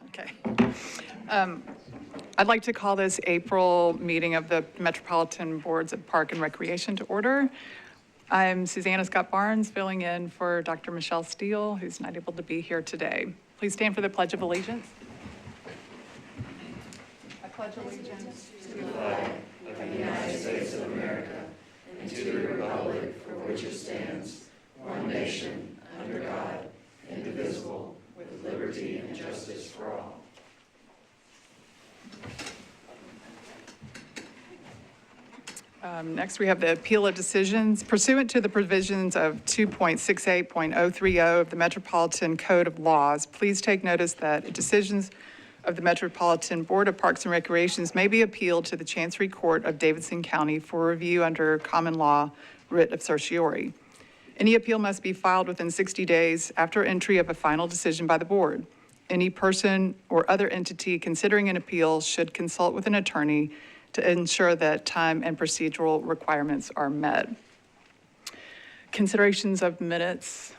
Okay. I'd like to call this April meeting of the Metropolitan Boards of Park and Recreation to order. I'm Susanna Scott Barnes, filling in for Dr. Michelle Steele, who's not able to be here today. Please stand for the Pledge of Allegiance. I pledge allegiance to the flag of the United States of America and to the republic for which it stands, one nation, under God, indivisible, with liberty and justice for all. Next, we have the appeal of decisions. Pursuant to the provisions of 2.68.030 of the Metropolitan Code of Laws, please take notice that decisions of the Metropolitan Board of Parks and Recreations may be appealed to the Chancery Court of Davidson County for review under common law writ of certiorari. Any appeal must be filed within 60 days after entry of a final decision by the board. Any person or other entity considering an appeal should consult with an attorney to ensure that time and procedural requirements are met. Considerations of minutes.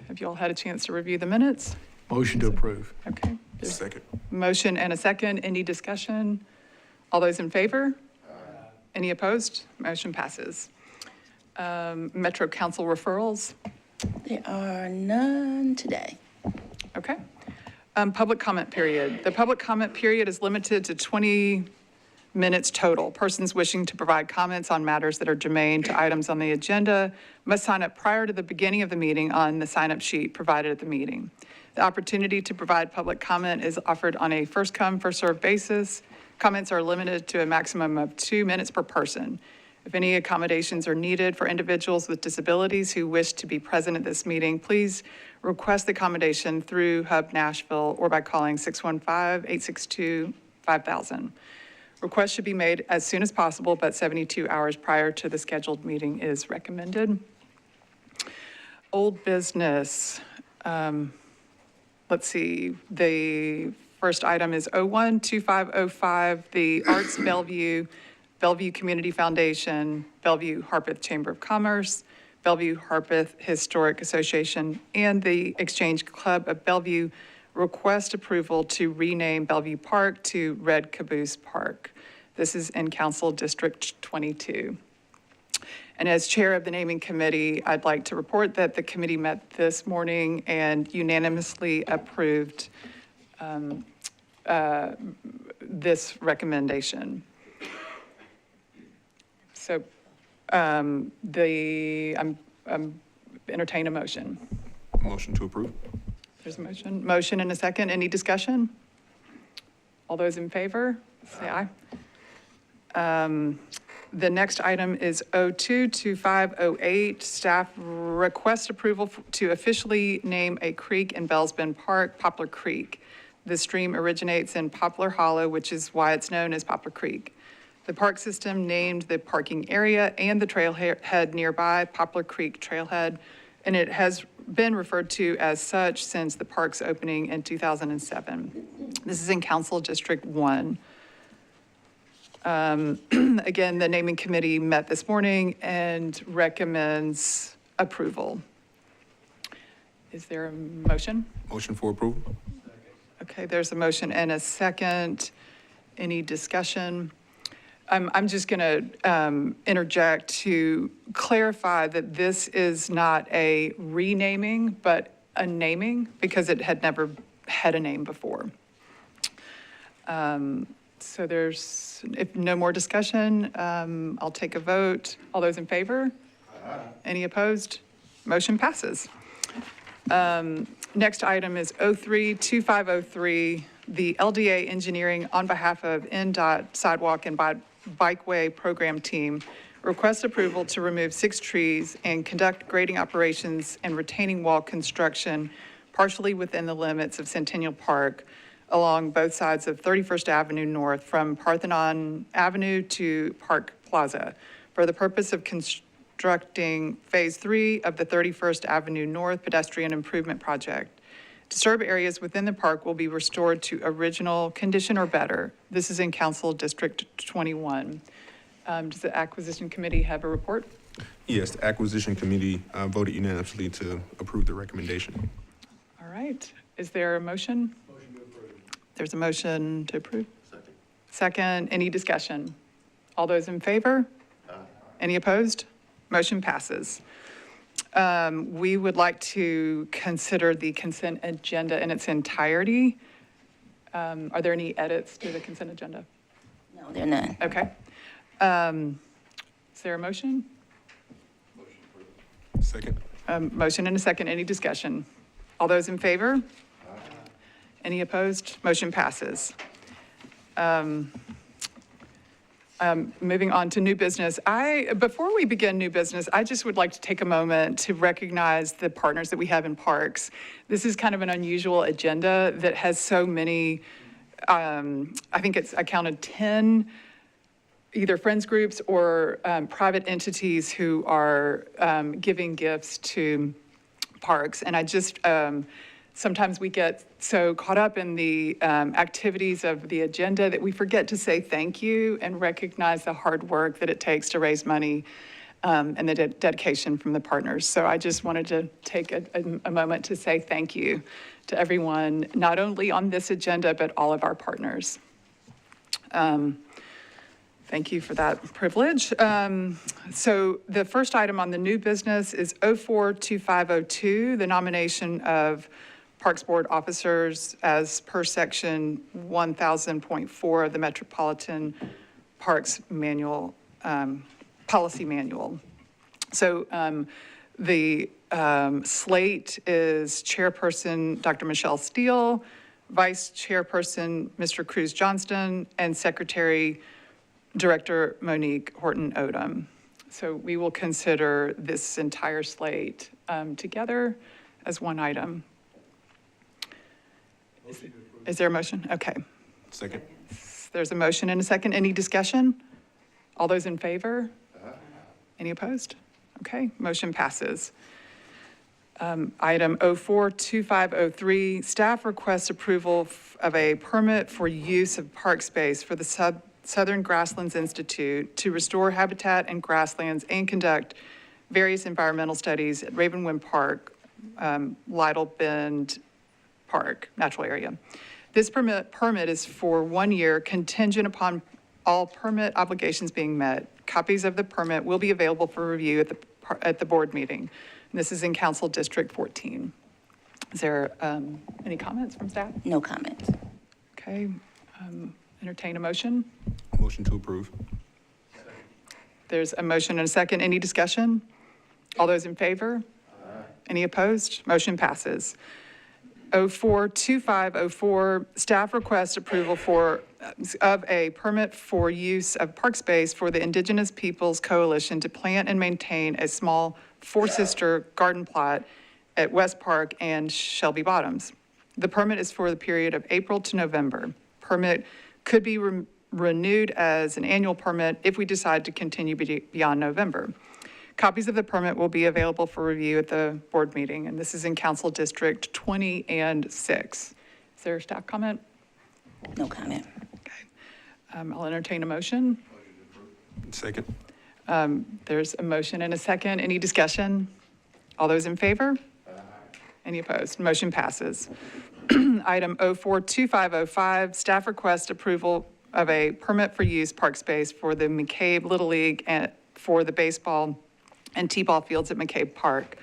Have you all had a chance to review the minutes? Motion to approve. Okay. Second. Motion and a second. Any discussion? All those in favor? Any opposed? Motion passes. Metro Council referrals. There are none today. Okay. Public comment period. The public comment period is limited to 20 minutes total. Persons wishing to provide comments on matters that are germane to items on the agenda must sign up prior to the beginning of the meeting on the sign-up sheet provided at the meeting. The opportunity to provide public comment is offered on a first-come, first-served basis. Comments are limited to a maximum of 2 minutes per person. If any accommodations are needed for individuals with disabilities who wish to be present at this meeting, please request the accommodation through Hub Nashville or by calling 615-862-5000. Requests should be made as soon as possible, but 72 hours prior to the scheduled meeting is recommended. Old business. Let's see. The first item is 01-2505, the Arts Bellevue Community Foundation, Bellevue Harpeth Chamber of Commerce, Bellevue Harpeth Historic Association, and the Exchange Club of Bellevue request approval to rename Bellevue Park to Red Caboose Park. This is in Council District 22. And as chair of the naming committee, I'd like to report that the committee met this morning and unanimously approved this recommendation. So I'm entertain a motion. Motion to approve. There's a motion and a second. Any discussion? All those in favor, say aye. The next item is 02-2508. Staff request approval to officially name a creek in Bells Bend Park, Poplar Creek. The stream originates in Poplar Hollow, which is why it's known as Poplar Creek. The park system named the parking area and the trailhead nearby Poplar Creek Trailhead, and it has been referred to as such since the park's opening in 2007. This is in Council District 1. Again, the naming committee met this morning and recommends approval. Is there a motion? Motion for approval. Okay, there's a motion and a second. Any discussion? I'm just going to interject to clarify that this is not a renaming, but a naming because it had never had a name before. So there's, if no more discussion, I'll take a vote. All those in favor? Aye. Any opposed? Motion passes. Next item is 03-2503, the LDA Engineering on behalf of NDOT Sidewalk and Bikeway Program Team requests approval to remove 6 trees and conduct grading operations and retaining wall construction partially within the limits of Centennial Park along both sides of 31st Avenue North from Parthenon Avenue to Park Plaza for the purpose of constructing Phase 3 of the 31st Avenue North pedestrian improvement project. Disturbed areas within the park will be restored to original condition or better. This is in Council District 21. Does the Acquisition Committee have a report? Yes, the Acquisition Committee voted unanimously to approve the recommendation. All right. Is there a motion? Motion to approve. There's a motion to approve. Second, any discussion? All those in favor? Any opposed? Motion passes. We would like to consider the consent agenda in its entirety. Are there any edits to the consent agenda? No, there are none. Okay. Is there a motion? Second. Motion and a second. Any discussion? All those in favor? Any opposed? Motion passes. Moving on to new business. Before we begin new business, I just would like to take a moment to recognize the partners that we have in parks. This is kind of an unusual agenda that has so many, I counted 10 either friends groups or private entities who are giving gifts to parks. And I just, sometimes we get so caught up in the activities of the agenda that we forget to say thank you and recognize the hard work that it takes to raise money and the dedication from the partners. So I just wanted to take a moment to say thank you to everyone, not only on this agenda, but all of our partners. Thank you for that privilege. So the first item on the new business is 042502, the nomination of Parks Board officers as per section 1000.4 of the Metropolitan Parks Manual, Policy Manual. So the slate is Chairperson Dr. Michelle Steele, Vice Chairperson Mr. Cruz Johnston, and Secretary Director Monique Horton Odom. So we will consider this entire slate together as one item. Is there a motion? Okay. Second. There's a motion and a second. Any discussion? All those in favor? Any opposed? Okay, motion passes. Item 042503, staff requests approval of a permit for use of park space for the Southern Grasslands Institute to restore habitat and grasslands and conduct various environmental studies at Ravenwind Park, Lytle Bend Park, natural area. This permit is for 1 year contingent upon all permit obligations being met. Copies of the permit will be available for review at the board meeting. And this is in Council District 14. Is there any comments from staff? No comments. Okay, entertain a motion. Motion to approve. There's a motion and a second. Any discussion? All those in favor? Any opposed? Motion passes. 042504, staff requests approval of a permit for use of park space for the Indigenous Peoples Coalition to plant and maintain a small four-sister garden plot at West Park and Shelby Bottoms. The permit is for the period of April to November. Permit could be renewed as an annual permit if we decide to continue beyond November. Copies of the permit will be available for review at the board meeting, and this is in Council District 20 and 6. Is there a staff comment? No comment. Okay. I'll entertain a motion. Second. There's a motion and a second. Any discussion? All those in favor? Any opposed? Motion passes. Item 042505, staff request approval of a permit for use park space for the McCabe Little League and for the baseball and t-ball fields at McCabe Park.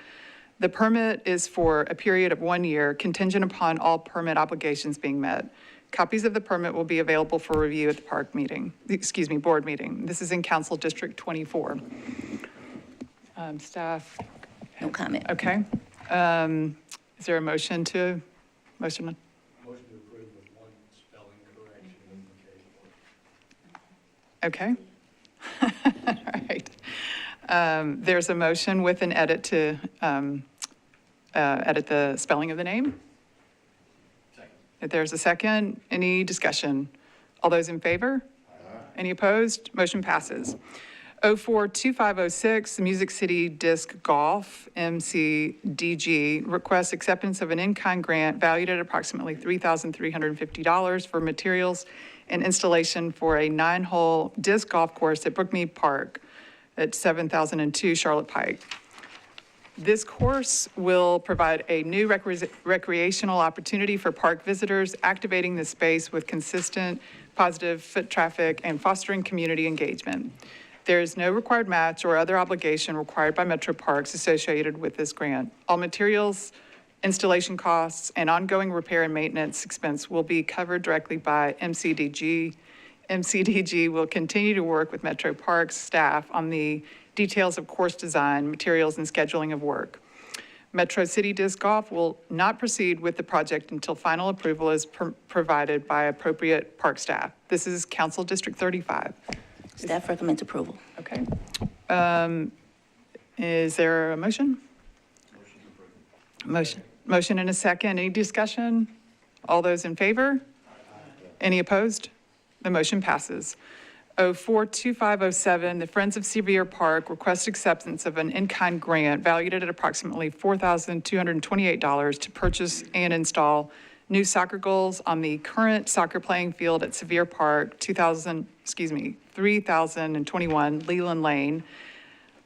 The permit is for a period of 1 year contingent upon all permit obligations being met. Copies of the permit will be available for review at the board meeting. This is in Council District 24. Staff? No comment. Okay. Is there a motion to, motion? Motion to approve with one spelling correction in the case. Okay. All right. There's a motion with an edit to edit the spelling of the name. Second. If there's a second, any discussion? All those in favor? Any opposed? Motion passes. 042506, the Music City Disc Golf, MCDG, requests acceptance of an in-kind grant valued at approximately $3,350 for materials and installation for a 9-hole disc golf course at Brookmead Park at 7002 Charlotte Pike. This course will provide a new recreational opportunity for park visitors, activating the space with consistent positive foot traffic and fostering community engagement. There is no required match or other obligation required by Metro Parks associated with this grant. All materials, installation costs, and ongoing repair and maintenance expense will be covered directly by MCDG. MCDG will continue to work with Metro Parks staff on the details of course design, materials, and scheduling of work. Metro City Disc Golf will not proceed with the project until final approval is provided by appropriate park staff. This is Council District 35. Staff recommends approval. Okay. Is there a motion? Motion and a second. Any discussion? All those in favor? Any opposed? The motion passes. 042507, the Friends of Sevier Park request acceptance of an in-kind grant valued at approximately $4,228 to purchase and install new soccer goals on the current soccer playing field at Sevier Park, 3021 Leland Lane.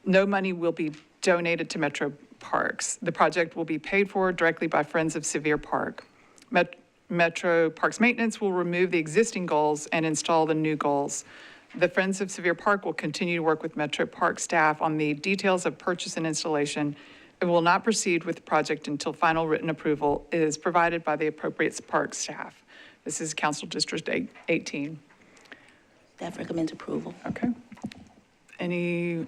No money will be donated to Metro Parks. The project will be paid for directly by Friends of Sevier Park. Metro Parks Maintenance will remove the existing goals and install the new goals. The Friends of Sevier Park will continue to work with Metro Park staff on the details of purchase and installation. It will not proceed with the project until final written approval is provided by the appropriate park staff. This is Council District 18. Staff recommends approval. Okay. Any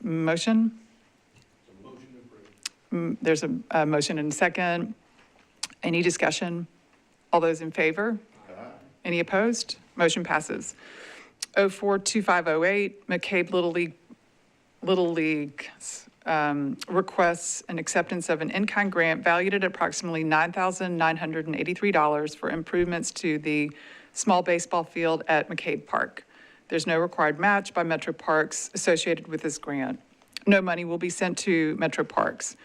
motion? There's a motion and a second. Any discussion? All those in favor? Any opposed? Motion passes. 042508, McCabe Little League requests an acceptance of an in-kind grant valued at approximately $9,983 for improvements to the small baseball field at McCabe Park. There's no required match by Metro Parks associated with this grant. No money will be sent to Metro Parks.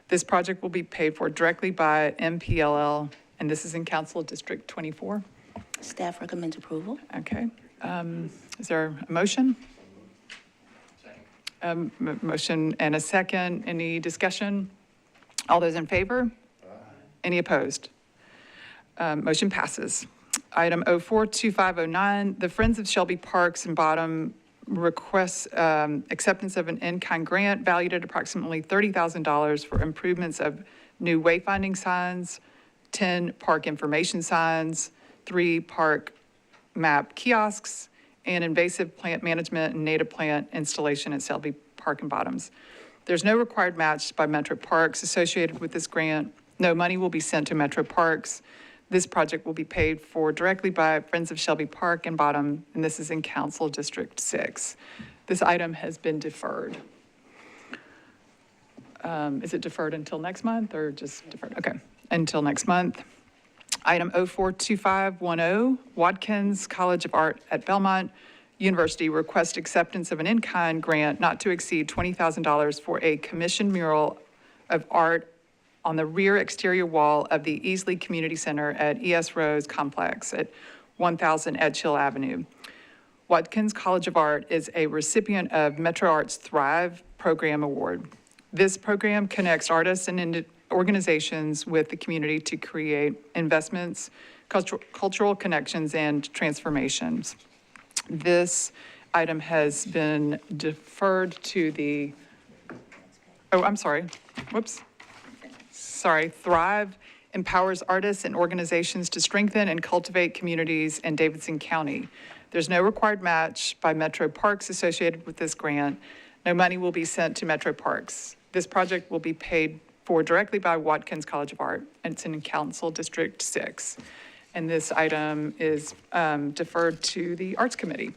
This project will be paid for directly by MPLL, and this is in Council District 24. Staff recommends approval. Okay. Is there a motion? Motion and a second. Any discussion? All those in favor? Any opposed? Motion passes. Item 042509, the Friends of Shelby Parks and Bottom requests acceptance of an in-kind grant valued at approximately $30,000 for improvements of new wayfinding signs, 10 park information signs, 3 park map kiosks, and invasive plant management and native plant installation at Shelby Park and Bottoms. There's no required match by Metro Parks associated with this grant. No money will be sent to Metro Parks. This project will be paid for directly by Friends of Shelby Park and Bottom, and this is in Council District 6. This item has been deferred. Is it deferred until next month or just deferred? Okay, until next month. Item 042510, Watkins College of Art at Belmont University request acceptance of an in-kind grant not to exceed $20,000 for a commissioned mural of art on the rear exterior wall of the Easley Community Center at E.S. Rose Complex at 1000 Edge Hill Avenue. Watkins College of Art is a recipient of Metro Arts Thrive Program Award. This program connects artists and organizations with the community to create investments, cultural connections, and transformations. This item has been deferred to the, Thrive empowers artists and organizations to strengthen and cultivate communities in Davidson County. There's no required match by Metro Parks associated with this grant. No money will be sent to Metro Parks. This project will be paid for directly by Watkins College of Art, and it's in Council District 6. And this item is deferred to the Arts Committee.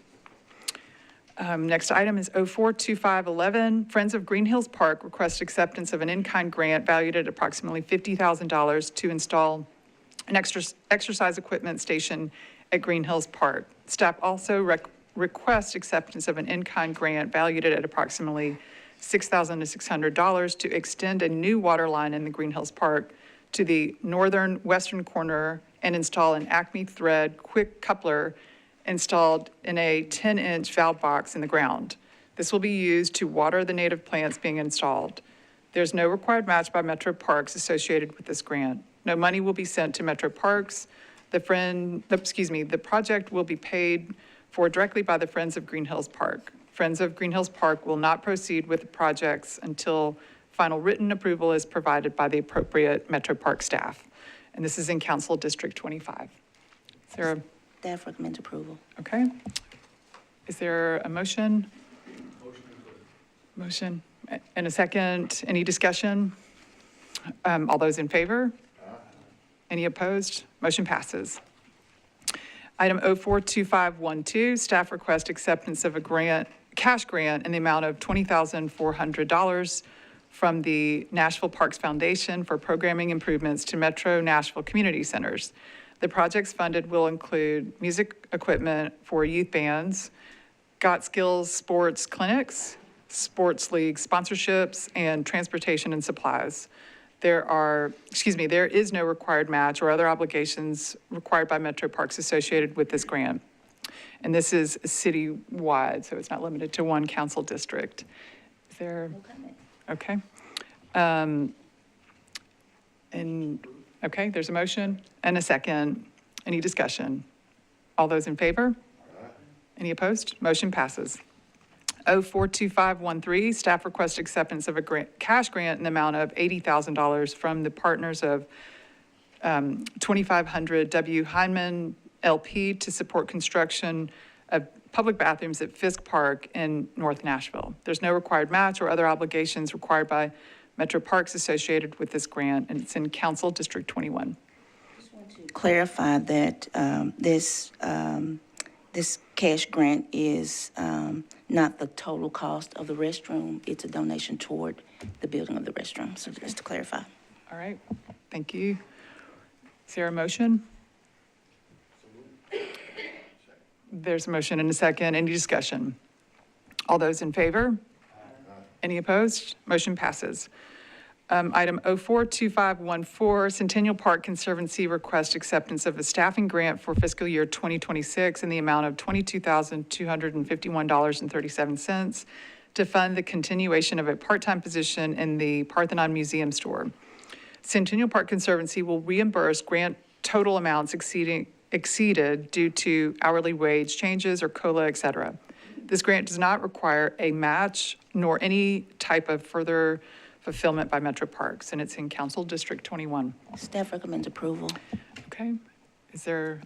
Next item is 042511. Friends of Green Hills Park request acceptance of an in-kind grant valued at approximately $50,000 to install an exercise equipment station at Green Hills Park. Staff also request acceptance of an in-kind grant valued at approximately $6,600 to extend a new water line in the Green Hills Park to the northern western corner and install an Acme thread quick coupler installed in a 10-inch valve box in the ground. This will be used to water the native plants being installed. There's no required match by Metro Parks associated with this grant. No money will be sent to Metro Parks. The project will be paid for directly by the Friends of Green Hills Park. Friends of Green Hills Park will not proceed with the projects until final written approval is provided by the appropriate Metro Park staff. And this is in Council District 25. Is there Staff recommends approval. okay. Is there a motion? Motion to approve. Motion and a second. Any discussion? All those in favor? Any opposed? Motion passes. Item 042512, staff request acceptance of a grant, cash grant in the amount of $20,400 from the Nashville Parks Foundation for programming improvements to Metro Nashville community centers. The projects funded will include music equipment for youth bands, Got Skills sports clinics, sports league sponsorships, and transportation and supplies. There is no required match or other obligations required by Metro Parks associated with this grant. And this is citywide, so it's not limited to one council district. Is there? Okay. There's a motion and a second. Any discussion? All those in favor? Any opposed? Motion passes. 042513, staff request acceptance of a cash grant in the amount of $80,000 from the partners of 2500 W. Heinemann LP to support construction of public bathrooms at Fisk Park in North Nashville. There's no required match or other obligations required by Metro Parks associated with this grant, and it's in Council District 21. Clarify that this cash grant is not the total cost of the restroom. It's a donation toward the building of the restroom. So just to clarify. All right, thank you. Is there a motion? There's a motion and a second. Any discussion? All those in favor? Any opposed? Motion passes. Item 042514, Centennial Park Conservancy request acceptance of a staffing grant for fiscal year 2026 in the amount of $22,251.37 to fund the continuation of a part-time position in the Parthenon Museum store. Centennial Park Conservancy will reimburse grant total amounts exceeded due to hourly wage changes or COLA, et cetera. This grant does not require a match nor any type of further fulfillment by Metro Parks, and it's in Council District 21. Staff recommends approval. Okay,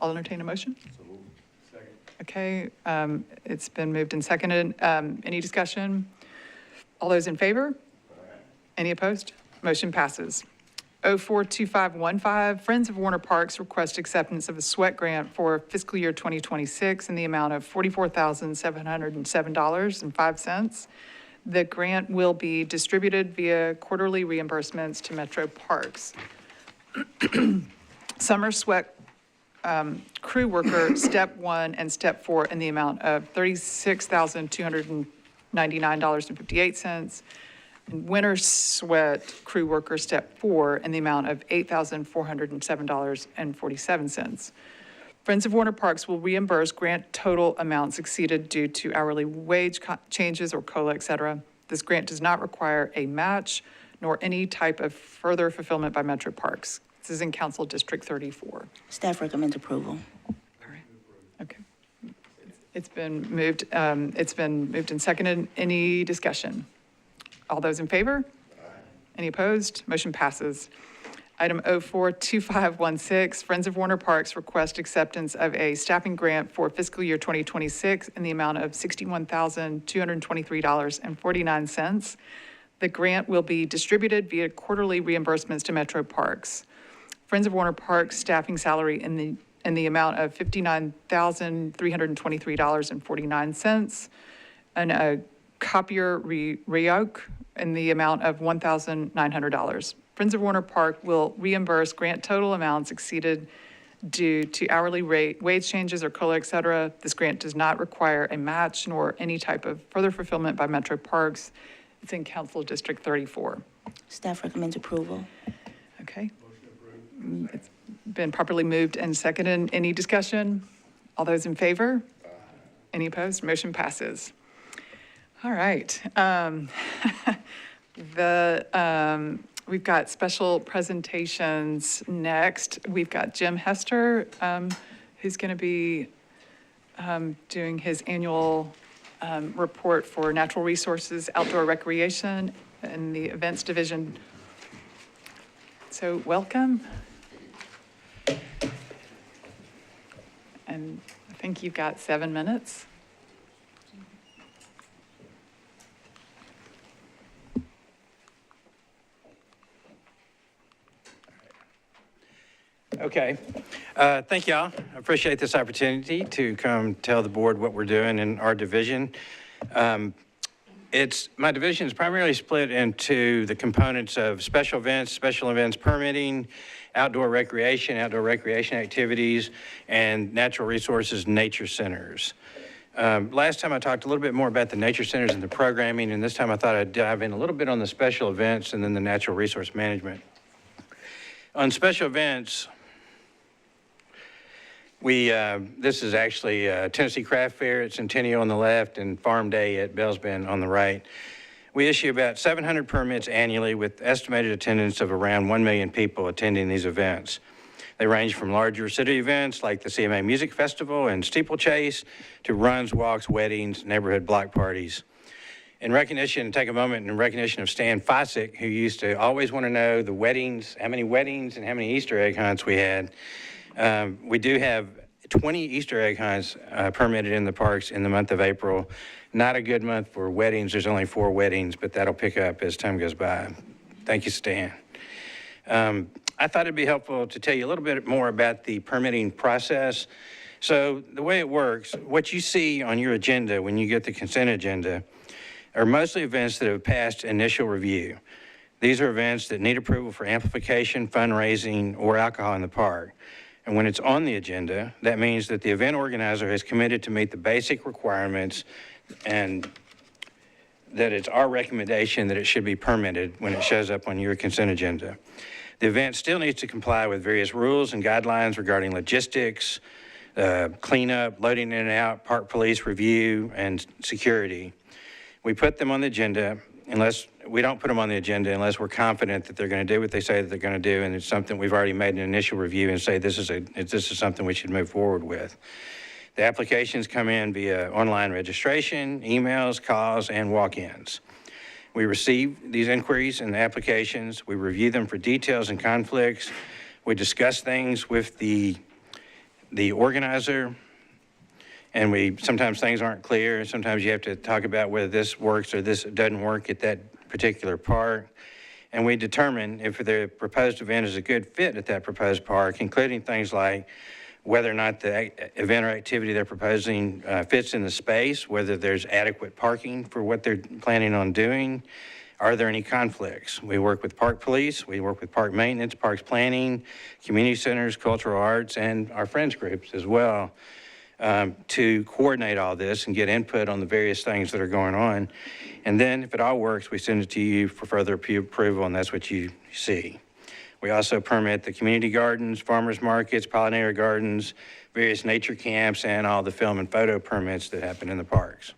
I'll entertain a motion. Second. Okay, it's been moved and seconded. Any discussion? All those in favor? Any opposed? Motion passes. 042515, Friends of Warner Parks request acceptance of a sweat grant for fiscal year 2026 in the amount of $44,707.05. The grant will be distributed via quarterly reimbursements to Metro Parks. Summer sweat crew worker, step 1 and step 4 in the amount of $36,299.58. And winter sweat crew worker, step 4 in the amount of $8,407.47. Friends of Warner Parks will reimburse grant total amounts exceeded due to hourly wage changes or COLA, et cetera. This grant does not require a match nor any type of further fulfillment by Metro Parks. This is in Council District 34. Staff recommends approval. All right. Okay. It's been moved and seconded. Any discussion? All those in favor? Any opposed? Motion passes. Item 042516, Friends of Warner Parks request acceptance of a staffing grant for fiscal year 2026 in the amount of $61,223.49. The grant will be distributed via quarterly reimbursements to Metro Parks. Friends of Warner Parks staffing salary in the amount of $59,323.49, and a copier reoak in the amount of $1,900. Friends of Warner Park will reimburse grant total amounts exceeded due to hourly rate, wage changes, or COLA, et cetera. This grant does not require a match nor any type of further fulfillment by Metro Parks. It's in Council District 34. Staff recommends approval. Okay. It's been properly moved and seconded. Any discussion? All those in favor? Any opposed? Motion passes. All right. We've got special presentations next. We've got Jim Hester, who's going to be doing his annual report for natural resources, outdoor recreation, and the events division. So welcome. And I think you've got 7 minutes. Okay. Thank y'all. I appreciate this opportunity to come tell the board what we're doing in our division. My division is primarily split into the components of special events permitting, outdoor recreation activities, and natural resources nature centers. Last time I talked a little bit more about the nature centers and the programming, and this time I thought I'd dive in a little bit on the special events and then the natural resource management. On special events, this is actually Tennessee Craft Fair at Centennial on the left and Farm Day at Bells Bend on the right. We issue about 700 permits annually with estimated attendance of around 1 million people attending these events. They range from larger city events like the CMA Music Festival and Steeplechase to runs, walks, weddings, neighborhood block parties. Take a moment in recognition of Stan Fossick, who used to always want to know the weddings, how many weddings and how many Easter egg hunts we had. We do have 20 Easter egg hunts permitted in the parks in the month of April. Not a good month for weddings. There's only 4 weddings, but that'll pick up as time goes by. Thank you, Stan. I thought it'd be helpful to tell you a little bit more about the permitting process. So the way it works, what you see on your agenda when you get the consent agenda are mostly events that have passed initial review. These are events that need approval for amplification, fundraising, or alcohol in the park. And when it's on the agenda, that means that the event organizer has committed to meet the basic requirements and that it's our recommendation that it should be permitted when it shows up on your consent agenda. The event still needs to comply with various rules and guidelines regarding logistics, cleanup, loading in and out, park police review, and security. We put them on the agenda we don't put them on the agenda unless we're confident that they're going to do what they say that they're going to do, and it's something we've already made an initial review and say this is something we should move forward with. The applications come in via online registration, emails, calls, and walk-ins. We receive these inquiries and the applications. We review them for details and conflicts. We discuss things with the organizer, and sometimes things aren't clear. Sometimes you have to talk about whether this works or this doesn't work at that particular park. And we determine if the proposed event is a good fit at that proposed park, including things like whether or not the event or activity they're proposing fits in the space, whether there's adequate parking for what they're planning on doing. Are there any conflicts? We work with park police, we work with park maintenance, parks planning, community centers, cultural arts, and our friends groups as well. To coordinate all this and get input on the various things that are going on. And then if it all works, we send it to you for further approval, and that's what you see. We also permit the community gardens, farmers markets, pollinator gardens, various nature camps, and all the film and photo permits that happen in the parks.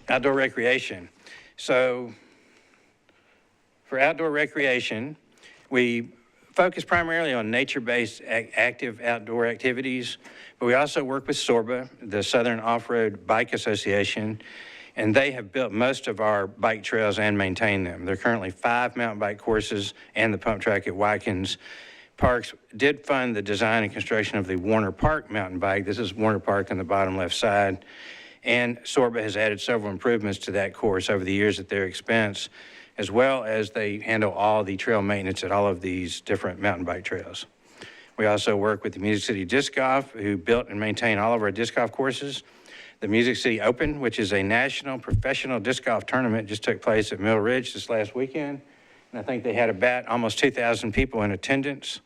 Outdoor recreation. So for outdoor recreation, we focus primarily on nature-based active outdoor activities, but we also work with SORBA, the Southern Off-Road Bike Association, and they have built most of our bike trails and maintain them. There are currently 5 mountain bike courses and the pump track at Watkins. Parks did fund the design and construction of the Warner Park mountain bike. This is Warner Park on the bottom left side. And SORBA has added several improvements to that course over the years at their expense, as well as they handle all the trail maintenance at all of these different mountain bike trails. We also work with the Music City Disc Golf, who built and maintain all of our disc golf courses. The Music City Open, which is a national professional disc golf tournament, just took place at Mill Ridge this last weekend. And I think they had about almost 2,000 people in attendance.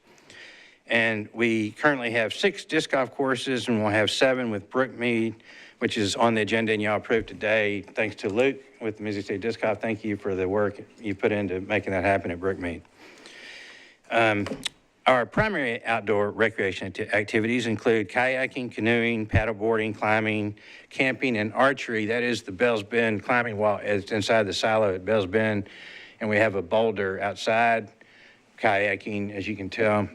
And we currently have 6 disc golf courses, and we'll have 7 with Brookmead, which is on the agenda and y'all approved today. Thanks to Luke with the Music City Disc Golf. Thank you for the work you put into making that happen at Brookmead. Our primary outdoor recreation activities include kayaking, canoeing, paddleboarding, climbing, camping, and archery. That is the Bells Bend climbing wall. It's inside the silo at Bells Bend. and we have a boulder outside, kayaking, as you can tell.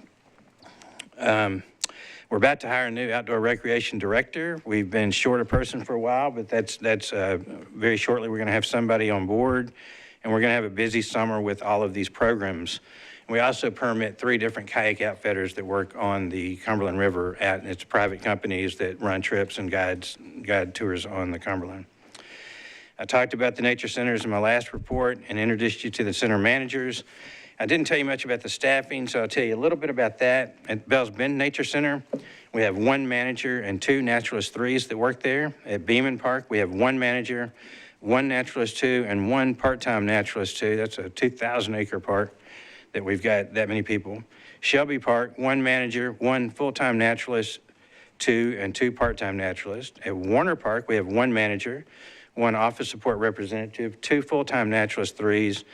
We're about to hire a new outdoor recreation director. We've been short a person for a while, but that's very shortly we're going to have somebody on board, and we're going to have a busy summer with all of these programs. We also permit 3 different kayak outfitters that work on the Cumberland River. It's private companies that run trips and guide tours on the Cumberland. I talked about the nature centers in my last report and introduced you to the center managers. I didn't tell you much about the staffing, so I'll tell you a little bit about that. At Bells Bend Nature Center, we have 1 manager and 2 Naturalist 3s that work there. At Beeman Park, we have 1 manager, 1 Naturalist 2, and 1 part-time Naturalist 2. That's a 2,000-acre park that we've got that many people. Shelby Park, 1 manager, 1 full-time Naturalist 2, and 2 part-time Naturalists. At Warner Park, we have 1 manager, 1 office support representative, 2 full-time Naturalist 3s,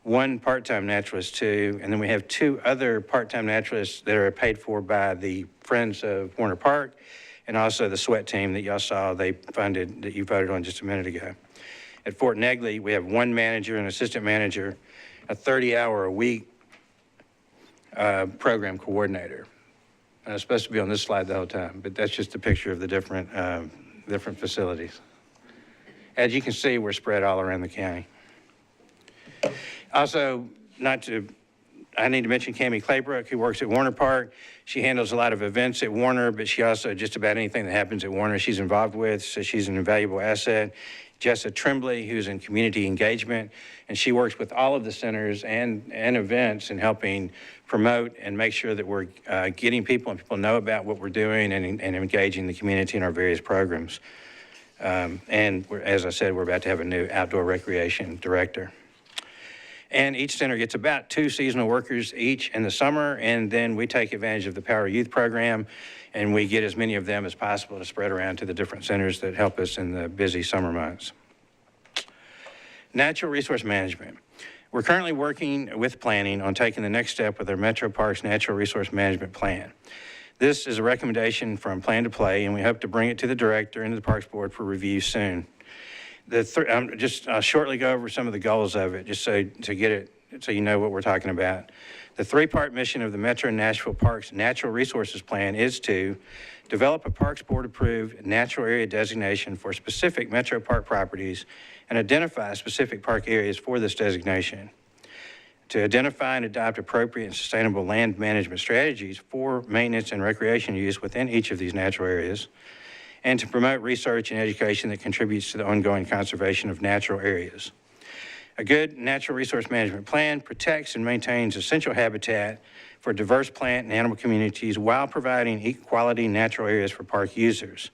1 part-time Naturalist 2, and then we have 2 other part-time Naturalists that are paid for by the Friends of Warner Park, and also the sweat team that y'all saw they funded, that you voted on just a minute ago. At Fort Negley, we have 1 manager and assistant manager, a 30-hour-a-week program coordinator. And it's supposed to be on this slide the whole time, but that's just a picture of the different facilities. As you can see, we're spread all around the county. Also, I need to mention Cammie Claybrook, who works at Warner Park. She handles a lot of events at Warner, but she also, just about anything that happens at Warner, she's involved with, so she's an invaluable asset. Jessa Tremblay, who's in community engagement, and she works with all of the centers and events in helping promote and make sure that we're getting people and people know about what we're doing and engaging the community in our various programs. And as I said, we're about to have a new outdoor recreation director. And each center gets about 2 seasonal workers each in the summer, and then we take advantage of the Power Youth program, and we get as many of them as possible to spread around to the different centers that help us in the busy summer months. Natural resource management. We're currently working with planning on taking the next step with our Metro Parks Natural Resource Management Plan. This is a recommendation from Plan to Play, and we hope to bring it to the director and to the Parks Board for review soon. I'll shortly go over some of the goals of it, just so you know what we're talking about. The 3-part mission of the Metro Nashville Parks Natural Resources Plan is to develop a Parks Board approved natural area designation for specific Metro Park properties and identify specific park areas for this designation. To identify and adopt appropriate and sustainable land management strategies for maintenance and recreation use within each of these natural areas, and to promote research and education that contributes to the ongoing conservation of natural areas. A good natural resource management plan protects and maintains essential habitat for diverse plant and animal communities while providing equality natural areas for park users.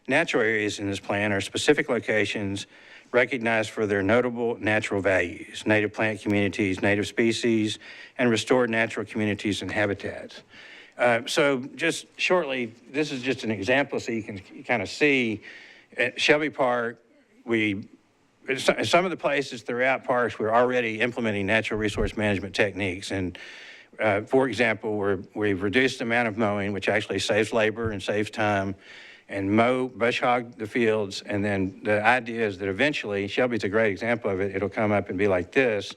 Natural areas in this plan are specific locations recognized for their notable natural values, native plant communities, native species, and restored natural communities and habitats. So just shortly, this is just an example so you can kind of see at Shelby Park, some of the places throughout parks, we're already implementing natural resource management techniques. And for example, we've reduced the amount of mowing, which actually saves labor and saves time, and bush hog the fields. And then the idea is that eventually, Shelby's a great example of it, it'll come up and be like this,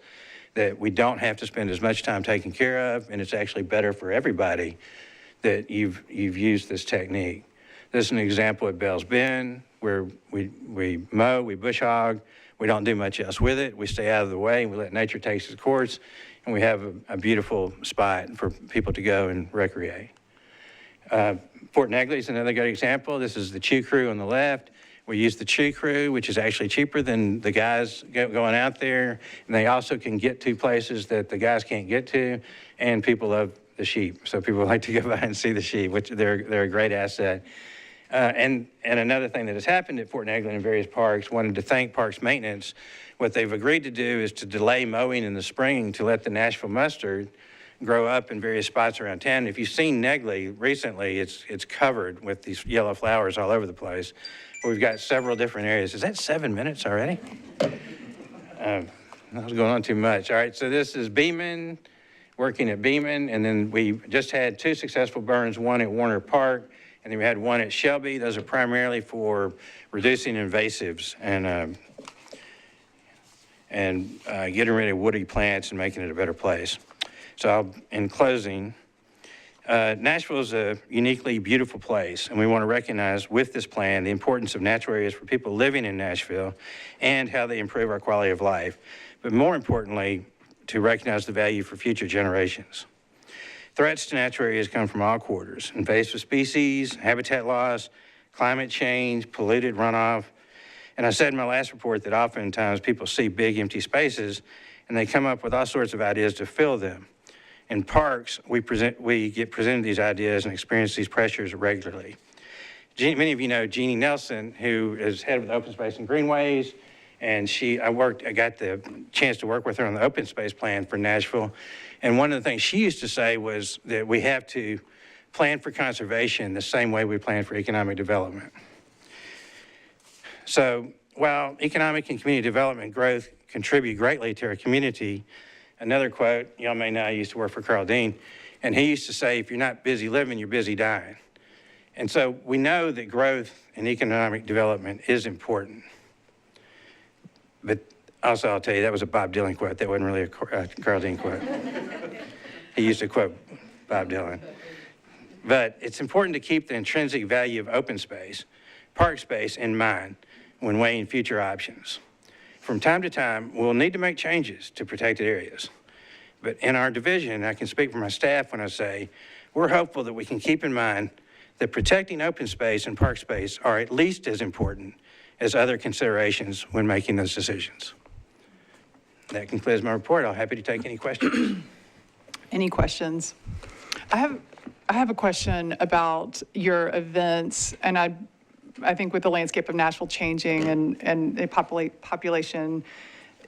that we don't have to spend as much time taking care of, and it's actually better for everybody that you've used this technique. This is an example at Bells Bend, where we mow, we bush hog, we don't do much else with it. We stay out of the way, and we let nature take its course, and we have a beautiful spot for people to go and recreate. Fort Negley is another good example. This is the Chew Crew on the left. We use the Chew Crew, which is actually cheaper than the guys going out there. And they also can get to places that the guys can't get to, and people love the sheep. So people like to go by and see the sheep, which they're a great asset. And another thing that has happened at Fort Negley and various parks, wanted to thank Parks Maintenance. What they've agreed to do is to delay mowing in the spring to let the Nashville mustard grow up in various spots around town. If you've seen Negley recently, it's covered with these yellow flowers all over the place. We've got several different areas. Is that 7 minutes already? I was going on too much. All right, so this is Beeman, working at Beeman, and then we just had 2 successful burns, one at Warner Park, and then we had one at Shelby. Those are primarily for reducing invasives. And and getting rid of woody plants and making it a better place. So in closing, Nashville is a uniquely beautiful place, and we want to recognize with this plan the importance of natural areas for people living in Nashville and how they improve our quality of life. But more importantly, to recognize the value for future generations. Threats to natural areas come from all quarters: invasive species, habitat loss, climate change, polluted runoff. And I said in my last report that oftentimes people see big empty spaces and they come up with all sorts of ideas to fill them. In parks, we get presented these ideas and experience these pressures regularly. Many of you know Jeannie Nelson, who is head of the Open Space and Greenways, and I got the chance to work with her on the open space plan for Nashville. And one of the things she used to say was that we have to plan for conservation the same way we plan for economic development. So while economic and community development growth contribute greatly to our community, another quote, y'all may know I used to work for Carl Dean, and he used to say, if you're not busy living, you're busy dying. And so we know that growth and economic development is important. But also, I'll tell you, that was a Bob Dylan quote. That wasn't really a Carl Dean quote. He used to quote Bob Dylan. But it's important to keep the intrinsic value of open space, park space in mind when weighing future options. From time to time, we'll need to make changes to protected areas. But in our division, I can speak for my staff when I say, we're hopeful that we can keep in mind that protecting open space and park space are at least as important as other considerations when making those decisions. That concludes my report. I'm happy to take any questions. Any questions? I have a question about your events, and I think with the landscape of Nashville changing and the population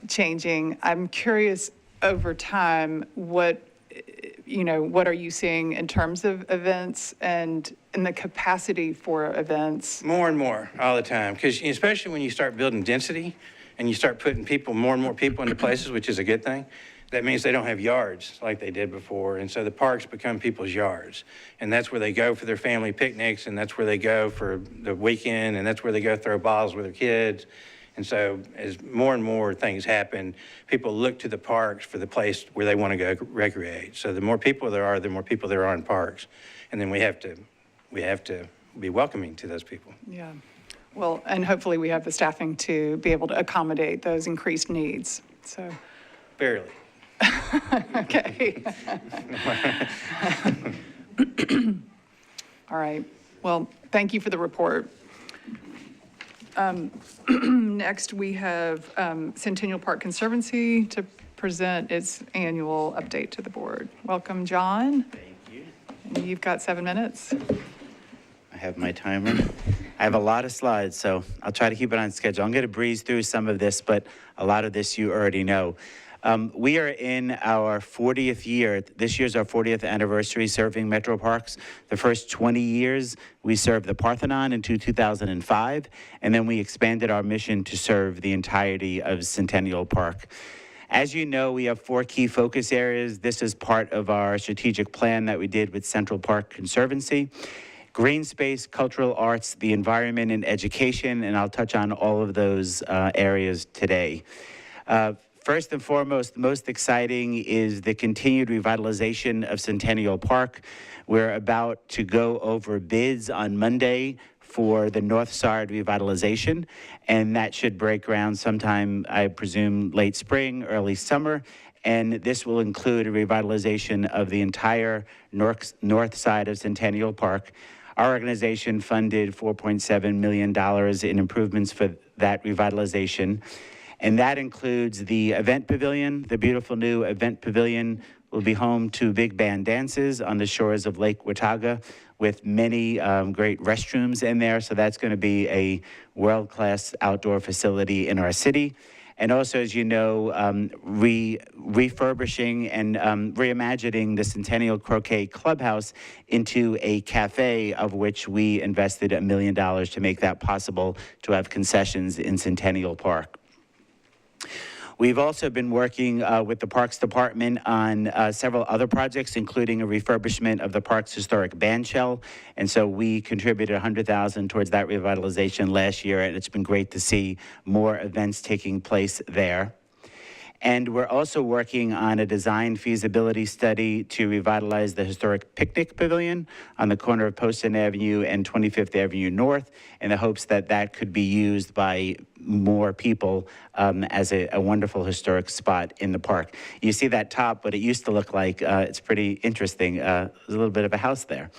changing, I'm curious over time what are you seeing in terms of events and the capacity for events? More and more all the time, because especially when you start building density and you start putting more and more people into places, which is a good thing, that means they don't have yards like they did before. And so the parks become people's yards. And that's where they go for their family picnics, and that's where they go for the weekend, and that's where they go throw balls with their kids. And so as more and more things happen, people look to the parks for the place where they want to go recreate. So the more people there are, the more people there are in parks. And then we have to be welcoming to those people. Yeah. Well, and hopefully we have the staffing to be able to accommodate those increased needs. So. Barely. Okay. All right. Well, thank you for the report. Next, we have Centennial Park Conservancy to present its annual update to the board. Welcome, John. Thank you. And you've got 7 minutes. I have my timer. I have a lot of slides, so I'll try to keep it on schedule. I'm going to breeze through some of this, but a lot of this you already know. We are in our 40th year. This year's our 40th anniversary serving Metro Parks. The first 20 years, we served the Parthenon until 2005, and then we expanded our mission to serve the entirety of Centennial Park. As you know, we have 4 key focus areas. This is part of our strategic plan that we did with Central Park Conservancy. Green space, cultural arts, the environment, and education, and I'll touch on all of those areas today. First and foremost, the most exciting is the continued revitalization of Centennial Park. We're about to go over bids on Monday for the north side revitalization, and that should break ground sometime, I presume, late spring, early summer. And this will include a revitalization of the entire north side of Centennial Park. Our organization funded $4.7 million in improvements for that revitalization. And that includes the event pavilion. The beautiful new event pavilion will be home to big band dances on the shores of Lake Watauga with many great restrooms in there. So that's going to be a world-class outdoor facility in our city. And also, as you know, refurbishing and reimagining the Centennial Croquet Clubhouse into a cafe, of which we invested $1 million to make that possible, to have concessions in Centennial Park. We've also been working with the Parks Department on several other projects, including a refurbishment of the Parks Historic Bandshell. And so we contributed $100,000 towards that revitalization last year, and it's been great to see more events taking place there. And we're also working on a design feasibility study to revitalize the historic picnic pavilion on the corner of Poston Avenue and 25th Avenue North, in the hopes that that could be used by more people as a wonderful historic spot in the park. You see that top, what it used to look like. It's pretty interesting. There's a little bit of a house there.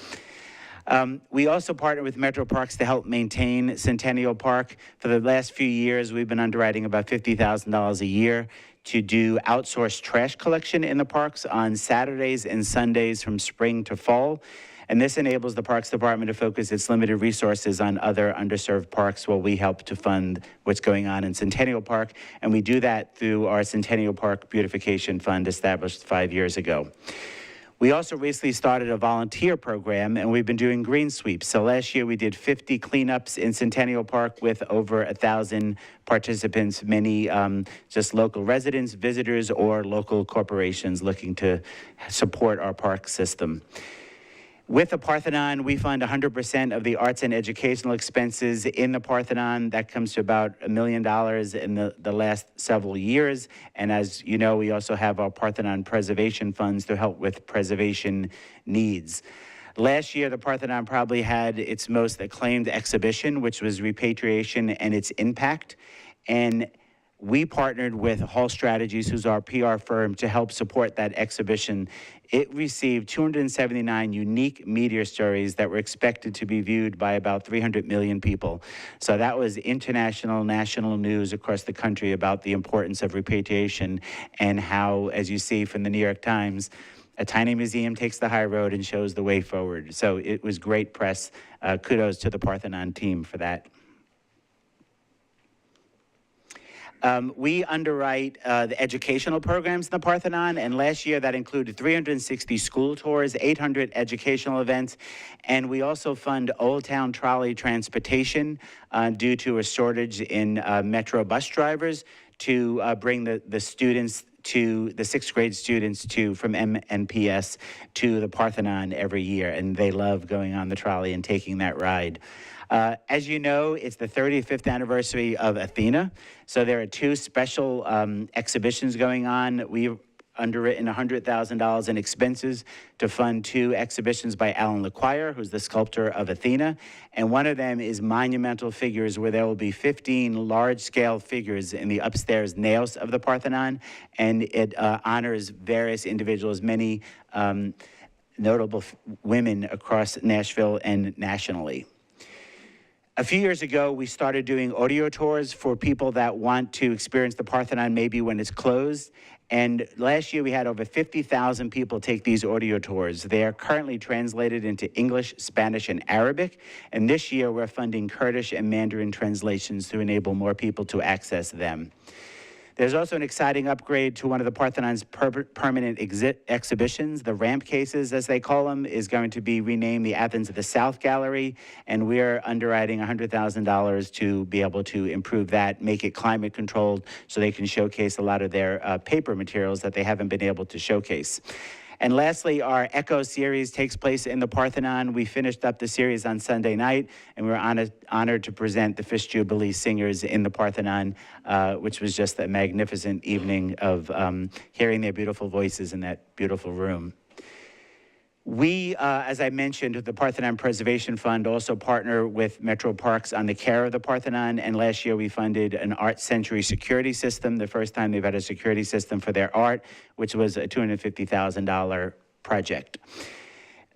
We also partner with Metro Parks to help maintain Centennial Park. For the last few years, we've been underwriting about $50,000 a year to do outsourced trash collection in the parks on Saturdays and Sundays from spring to fall. And this enables the Parks Department to focus its limited resources on other underserved parks while we help to fund what's going on in Centennial Park. And we do that through our Centennial Park Beautification Fund established 5 years ago. We also recently started a volunteer program, and we've been doing green sweeps. So last year we did 50 cleanups in Centennial Park with over 1,000 participants, many just local residents, visitors, or local corporations looking to support our park system. With the Parthenon, we fund 100% of the arts and educational expenses in the Parthenon. That comes to about $1 million in the last several years. And as you know, we also have our Parthenon preservation funds to help with preservation needs. Last year, the Parthenon probably had its most acclaimed exhibition, which was Repatriation and Its Impact. And we partnered with Hall Strategies, who's our PR firm, to help support that exhibition. It received 279 unique media stories that were expected to be viewed by about 300 million people. So that was international, national news across the country about the importance of repatriation and how, as you see from the New York Times, a tiny museum takes the high road and shows the way forward. So it was great press. Kudos to the Parthenon team for that. We underwrite the educational programs in the Parthenon, and last year that included 360 school tours, 800 educational events, and we also fund Old Town trolley transportation due to a shortage in Metro bus drivers to bring the students to the sixth grade students from MNPS to the Parthenon every year, and they love going on the trolley and taking that ride. As you know, it's the 35th anniversary of Athena, so there are two special exhibitions going on. We've underwritten $100,000 in expenses to fund two exhibitions by Alan LeQuire, who's the sculptor of Athena, and one of them is monumental figures, where there will be 15 large-scale figures in the upstairs naos of the Parthenon, and it honors various individuals, many notable women across Nashville and nationally. A few years ago, we started doing audio tours for people that want to experience the Parthenon maybe when it's closed. And last year, we had over 50,000 people take these audio tours. They are currently translated into English, Spanish, and Arabic. And this year, we're funding Kurdish and Mandarin translations to enable more people to access them. There's also an exciting upgrade to one of the Parthenon's permanent exhibitions. The ramp cases, as they call them, is going to be renamed the Athens of the South Gallery, and we're underwriting $100,000 to be able to improve that, make it climate controlled, so they can showcase a lot of their paper materials that they haven't been able to showcase. And lastly, our Echo series takes place in the Parthenon. We finished up the series on Sunday night, and we were honored to present the Fish Jubilee singers in the Parthenon, which was just a magnificent evening of hearing their beautiful voices in that beautiful room. We, as I mentioned, the Parthenon Preservation Fund also partner with Metro Parks on the care of the Parthenon, and last year we funded an Art Century security system, the first time they've had a security system for their art, which was a $250,000 project.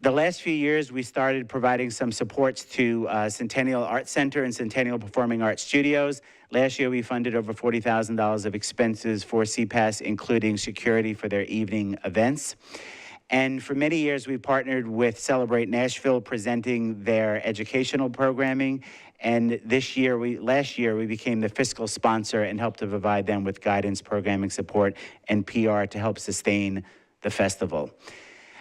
The last few years, we started providing some supports to Centennial Art Center and Centennial Performing Arts Studios. Last year, we funded over $40,000 of expenses for CPAS, including security for their evening events. And for many years, we partnered with Celebrate Nashville, presenting their educational programming. And last year, we became the fiscal sponsor and helped to provide them with guidance, programming support, and PR to help sustain the festival.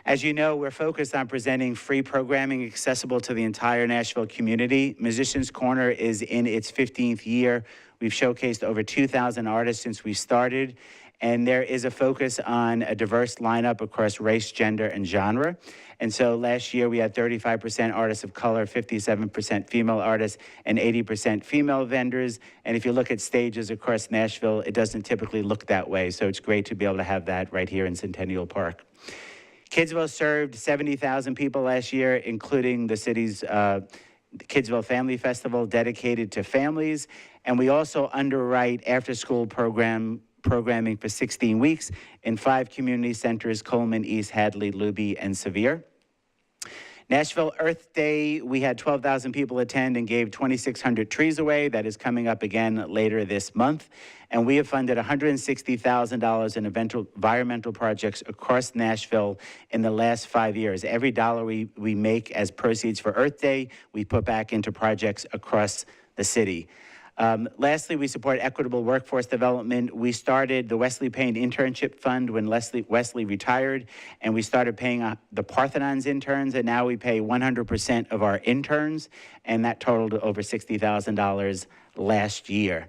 As you know, we're focused on presenting free programming accessible to the entire Nashville community. Musicians Corner is in its 15th year. We've showcased over 2,000 artists since we started. And there is a focus on a diverse lineup across race, gender, and genre. And so last year we had 35% artists of color, 57% female artists, and 80% female vendors. And if you look at stages across Nashville, it doesn't typically look that way. So it's great to be able to have that right here in Centennial Park. Kidsville served 70,000 people last year, including the city's Kidsville Family Festival dedicated to families. And we also underwrite after-school programming for 16 weeks in 5 community centers: Coleman, East, Hadley, Luby, and Sevier. Nashville Earth Day, we had 12,000 people attend and gave 2,600 trees away. That is coming up again later this month. And we have funded $160,000 in environmental projects across Nashville in the last 5 years. Every dollar we make as proceeds for Earth Day, we put back into projects across the city. Lastly, we support equitable workforce development. We started the Wesley Payne Internship Fund when Wesley retired, and we started paying the Parthenon's interns, and now we pay 100% of our interns, and that totaled over $60,000 last year.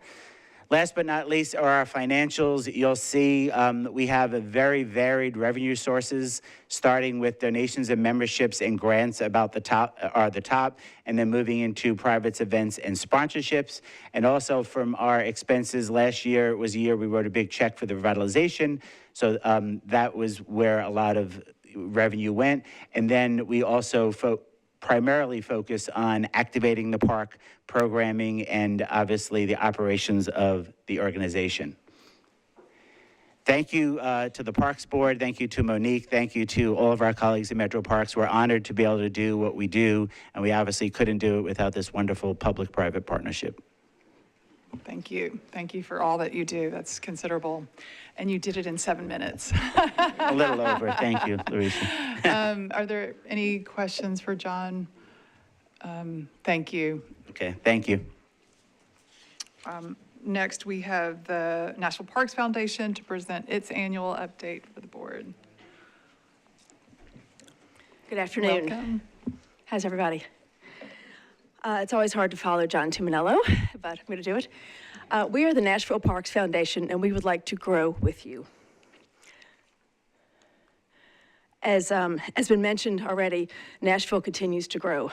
Last but not least are our financials. You'll see we have a very varied revenue sources, starting with donations and memberships and grants about the top, and then moving into privates, events, and sponsorships. And also from our expenses, last year was a year we wrote a big check for the revitalization. So that was where a lot of revenue went. And then we also primarily focus on activating the park, programming, and obviously the operations of the organization. Thank you to the Parks Board. Thank you to Monique. Thank you to all of our colleagues at Metro Parks. We're honored to be able to do what we do, and we obviously couldn't do it without this wonderful public-private partnership. Thank you. Thank you for all that you do. That's considerable. And you did it in 7 minutes. A little over. Thank you, Larissa. Are there any questions for John? Thank you. Okay, thank you. Next, we have the National Parks Foundation to present its annual update for the board. Good afternoon. Welcome. How's everybody? It's always hard to follow John Tuminello, but I'm going to do it. We are the Nashville Parks Foundation, and we would like to grow with you. As has been mentioned already, Nashville continues to grow.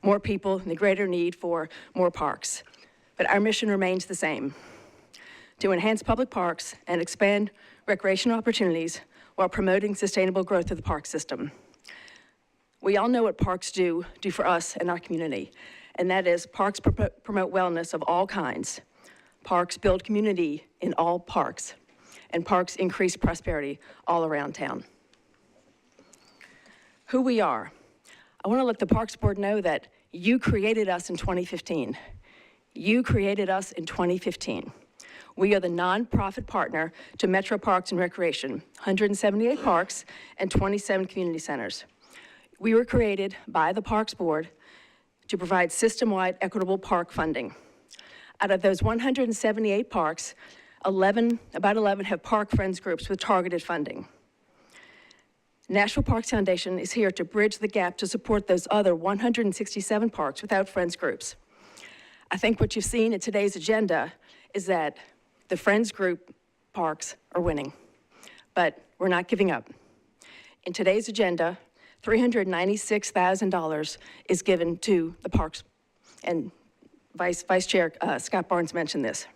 More people and the greater need for more parks. But our mission remains the same: to enhance public parks and expand recreational opportunities while promoting sustainable growth of the park system. We all know what parks do for us and our community, and that is parks promote wellness of all kinds. Parks build community in all parks, and parks increase prosperity all around town. Who we are. I want to let the Parks Board know that you created us in 2015. You created us in 2015. We are the nonprofit partner to Metro Parks and Recreation, 178 parks and 27 community centers. We were created by the Parks Board to provide system-wide equitable park funding. Out of those 178 parks, about 11 have park friends groups with targeted funding. National Parks Foundation is here to bridge the gap to support those other 167 parks without friends groups. I think what you've seen in today's agenda is that the friends group parks are winning, but we're not giving up. In today's agenda, $396,000 is given to the parks, and Vice Chair Scott Barnes mentioned this.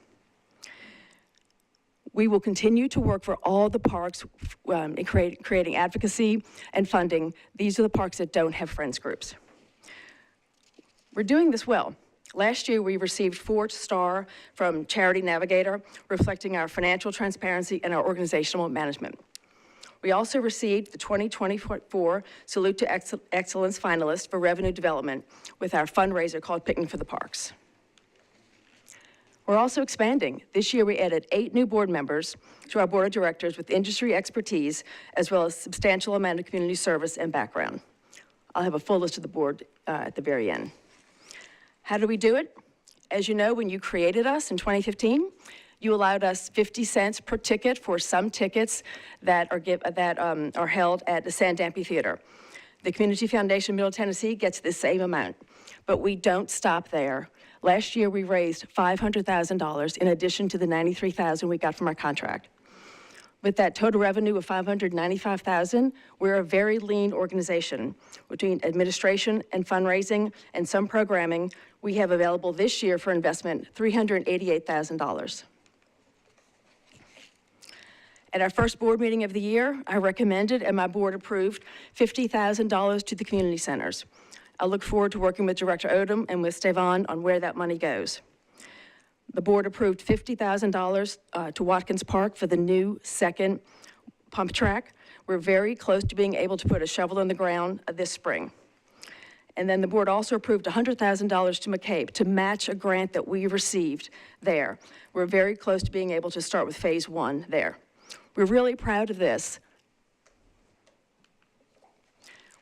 We will continue to work for all the parks in creating advocacy and funding. These are the parks that don't have friends groups. We're doing this well. Last year, we received 4-star from Charity Navigator, reflecting our financial transparency and our organizational management. We also received the 2024 Salute to Excellence finalist for revenue development with our fundraiser called Picnic for the Parks. We're also expanding. This year, we added 8 new board members to our board of directors with industry expertise, as well as substantial amount of community service and background. I'll have a full list of the board at the very end. How do we do it? As you know, when you created us in 2015, you allowed us 50 cents per ticket for some tickets that are held at the Sandampy Theater. The Community Foundation Middle Tennessee gets the same amount, but we don't stop there. Last year, we raised $500,000 in addition to the $93,000 we got from our contract. With that total revenue of $595,000, we're a very lean organization. Between administration and fundraising and some programming, we have available this year for investment $388,000. At our first board meeting of the year, I recommended and my board approved $50,000 to the community centers. I look forward to working with Director Odom and with Stevan on where that money goes. The board approved $50,000 to Watkins Park for the new second pump track. We're very close to being able to put a shovel in the ground this spring. And then the board also approved $100,000 to McCabe to match a grant that we received there. We're very close to being able to start with phase 1 there. We're really proud of this.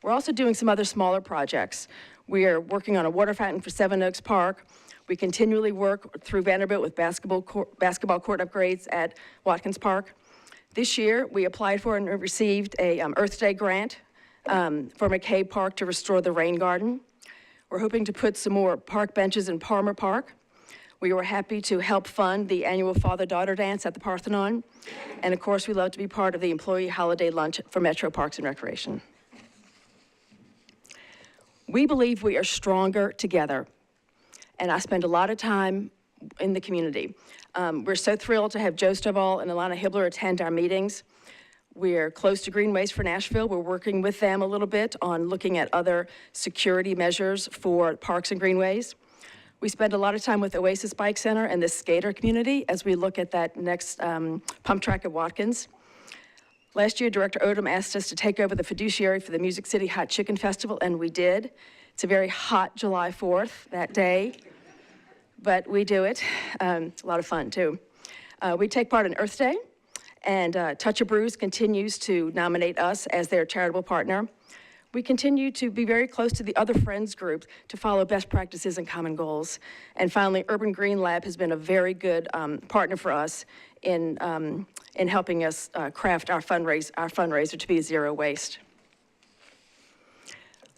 We're also doing some other smaller projects. We are working on a water fountain for Seven Oaks Park. We continually work through Vanderbilt with basketball court upgrades at Watkins Park. This year, we applied for and received a Earth Day grant for McCabe Park to restore the rain garden. We're hoping to put some more park benches in Palmer Park. We were happy to help fund the annual father-daughter dance at the Parthenon. And of course, we love to be part of the employee holiday lunch for Metro Parks and Recreation. We believe we are stronger together. And I spend a lot of time in the community. We're so thrilled to have Joe Stovall and Alana Hibbler attend our meetings. We're close to Greenways for Nashville. We're working with them a little bit on looking at other security measures for parks and greenways. We spend a lot of time with Oasis Bike Center and the skater community as we look at that next pump track at Watkins. Last year, Director Odom asked us to take over the fiduciary for the Music City Hot Chicken Festival, and we did. It's a very hot July 4th that day, but we do it. It's a lot of fun, too. We take part in Earth Day, and Touch a Brews continues to nominate us as their charitable partner. We continue to be very close to the other Friends group to follow best practices and common goals. And finally, Urban Green Lab has been a very good partner for us in helping us craft our fundraiser to be zero waste.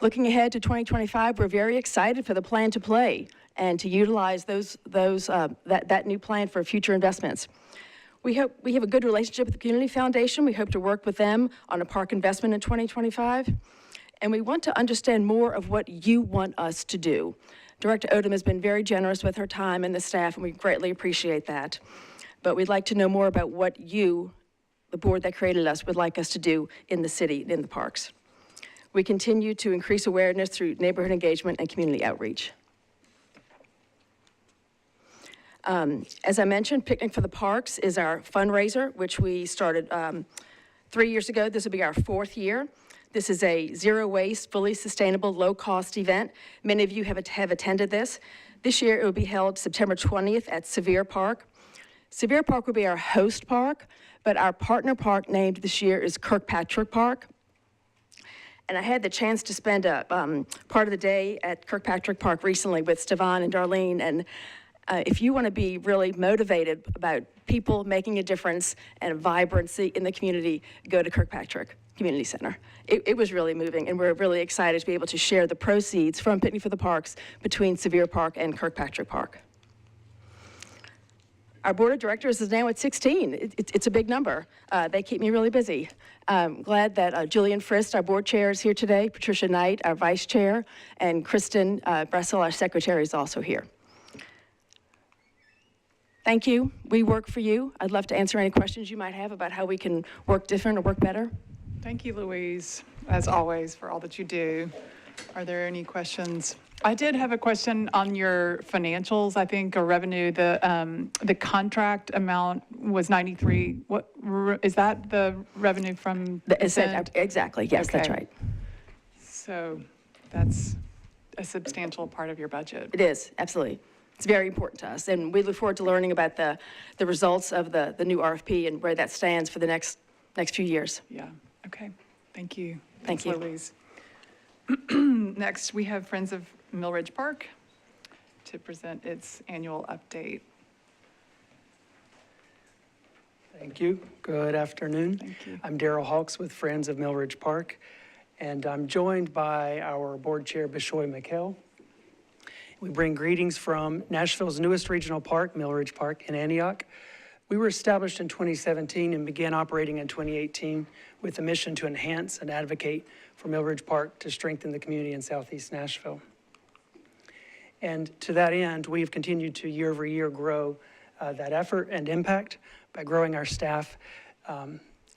Looking ahead to 2025, we're very excited for the Plan to Play and to utilize that new plan for future investments. We have a good relationship with the Community Foundation. We hope to work with them on a park investment in 2025. And we want to understand more of what you want us to do. Director Odom has been very generous with her time and the staff, and we greatly appreciate that. But we'd like to know more about what you, the board that created us, would like us to do in the city and in the parks. We continue to increase awareness through neighborhood engagement and community outreach. As I mentioned, Picnic for the Parks is our fundraiser, which we started 3 years ago. This will be our 4th year. This is a zero-waste, fully sustainable, low-cost event. Many of you have attended this. This year, it will be held September 20th at Sevier Park. Sevier Park will be our host park, but our partner park named this year is Kirkpatrick Park. And I had the chance to spend a part of the day at Kirkpatrick Park recently with Stevan and Darlene, and if you want to be really motivated about people making a difference and vibrancy in the community, go to Kirkpatrick Community Center. It was really moving, and we're really excited to be able to share the proceeds from Picnic for the Parks between Sevier Park and Kirkpatrick Park. Our board of directors is now at 16. It's a big number. They keep me really busy. I'm glad that Julian Frist, our board chair, is here today, Patricia Knight, our vice chair, and Kristen Bressel, our secretary, is also here. Thank you. We work for you. I'd love to answer any questions you might have about how we can work different or work better. Thank you, Louise, as always, for all that you do. Are there any questions? I did have a question on your financials, I think, or revenue. The contract amount was 93. What is that the revenue from consent? Exactly, yes, that's Okay. right. So that's a substantial part of your budget. It is, absolutely. It's very important to us, and we look forward to learning about the results of the new RFP and where that stands for the next few years. Yeah, okay. Thank you. Thank you. Louise. Next, we have Friends of Millridge Park to present its annual update. Thank you. Good afternoon. Thank you. I'm Daryl Hawks with Friends of Millridge Park, and I'm joined by our board chair, Bishoy McHale. We bring greetings from Nashville's newest regional park, Millridge Park in Antioch, We were established in 2017 and began operating in 2018 with a mission to enhance and advocate for Millridge Park to strengthen the community in Southeast Nashville. And to that end, we've continued to year over year grow that effort and impact by growing our staff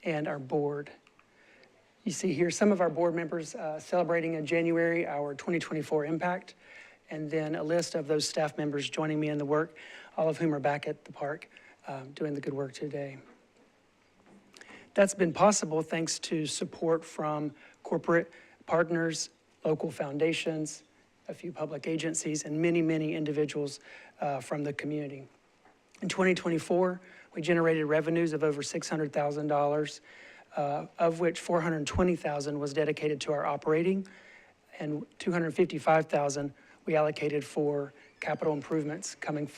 and our board. You see here some of our board members celebrating in January our 2024 impact, and then a list of those staff members joining me in the work, all of whom are back at the park doing the good work today. That's been possible thanks to support from corporate partners, local foundations, a few public agencies, and many, many individuals from the community. In 2024, we generated revenues of over $600,000, of which $420,000 was dedicated to our operating, and $255,000 we allocated for capital improvements coming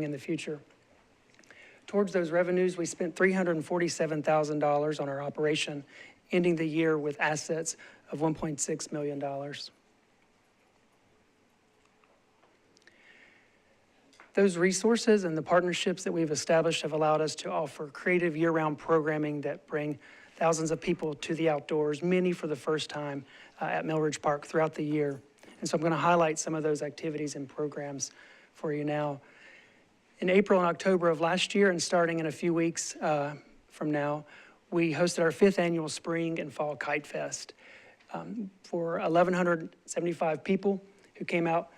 in the future. Towards those revenues, we spent $347,000 on our operation, ending the year with assets of $1.6 million. Those resources and the partnerships that we've established have allowed us to offer creative year-round programming that bring thousands of people to the outdoors, many for the first time at Millridge Park throughout the year. And so I'm going to highlight some of those activities and programs for you now. In April and October of last year, and starting in a few weeks from now, we hosted our 5th annual Spring and Fall Kite Fest for 1,175 people who came out,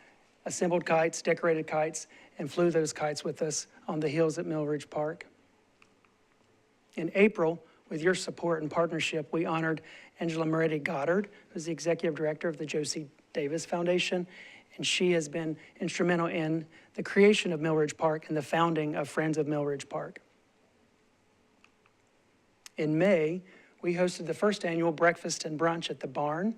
assembled kites, decorated kites, and flew those kites with us on the hills at Millridge Park. In April, with your support and partnership, we honored Angela Moretti Goddard, who's the Executive Director of the Josie Davis Foundation, and she has been instrumental in the creation of Millridge Park and the founding of Friends of Millridge Park. In May, we hosted the first annual breakfast and brunch at the barn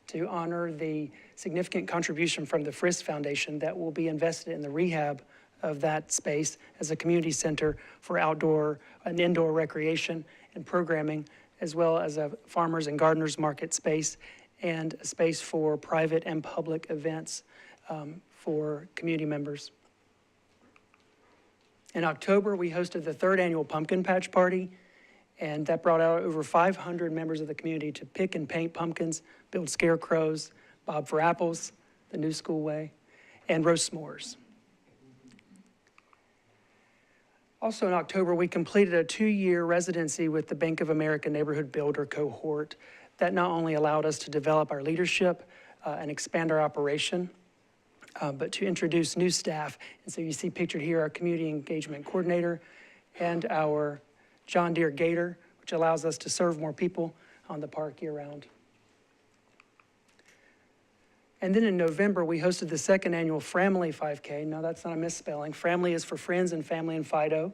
to honor the significant contribution from the Frisk Foundation that will be invested in the rehab of that space as a community center for outdoor and indoor recreation and programming, as well as a farmers and gardeners market space and a space for private and public events for community members. In October, we hosted the 3rd annual Pumpkin Patch Party, and that brought out over 500 members of the community to pick and paint pumpkins, build scarecrows, bob for apples, the new school way, and roast s'mores. Also in October, we completed a 2-year residency with the Bank of America Neighborhood Builder cohort that not only allowed us to develop our leadership and expand our operation, but to introduce new staff. And so you see pictured here our community engagement coordinator and our John Deere Gator, which allows us to serve more people on the park year-round. And then in November, we hosted the 2nd annual Framley 5K. Now, that's not a misspelling. Framley is for Friends and Family and Fido,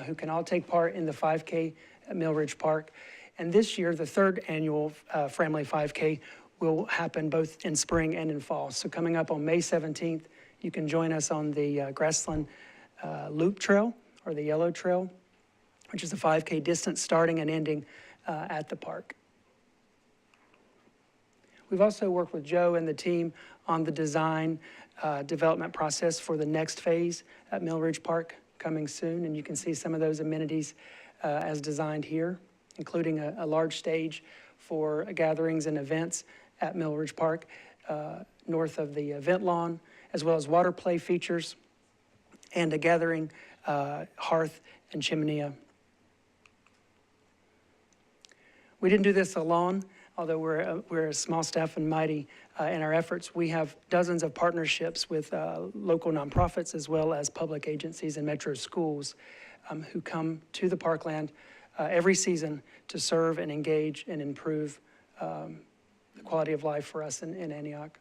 who can all take part in the 5K at Millridge Park. And this year, the 3rd annual Framley 5K will happen both in spring and in fall. So coming up on May 17th, you can join us on the Grassland Loop Trail, or the Yellow Trail, which is a 5K distance starting and ending at the park. We've also worked with Joe and the team on the design development process for the next phase at Millridge Park coming soon, and you can see some of those amenities as designed here, including a large stage for gatherings and events at Millridge Park north of the event lawn, as well as water play features and a gathering hearth and chimney. We didn't do this alone, although we're a small staff and mighty in our efforts. We have dozens of partnerships with local nonprofits as well as public agencies and metro schools who come to the parkland every season to serve and engage and improve the quality of life for us in Antioch.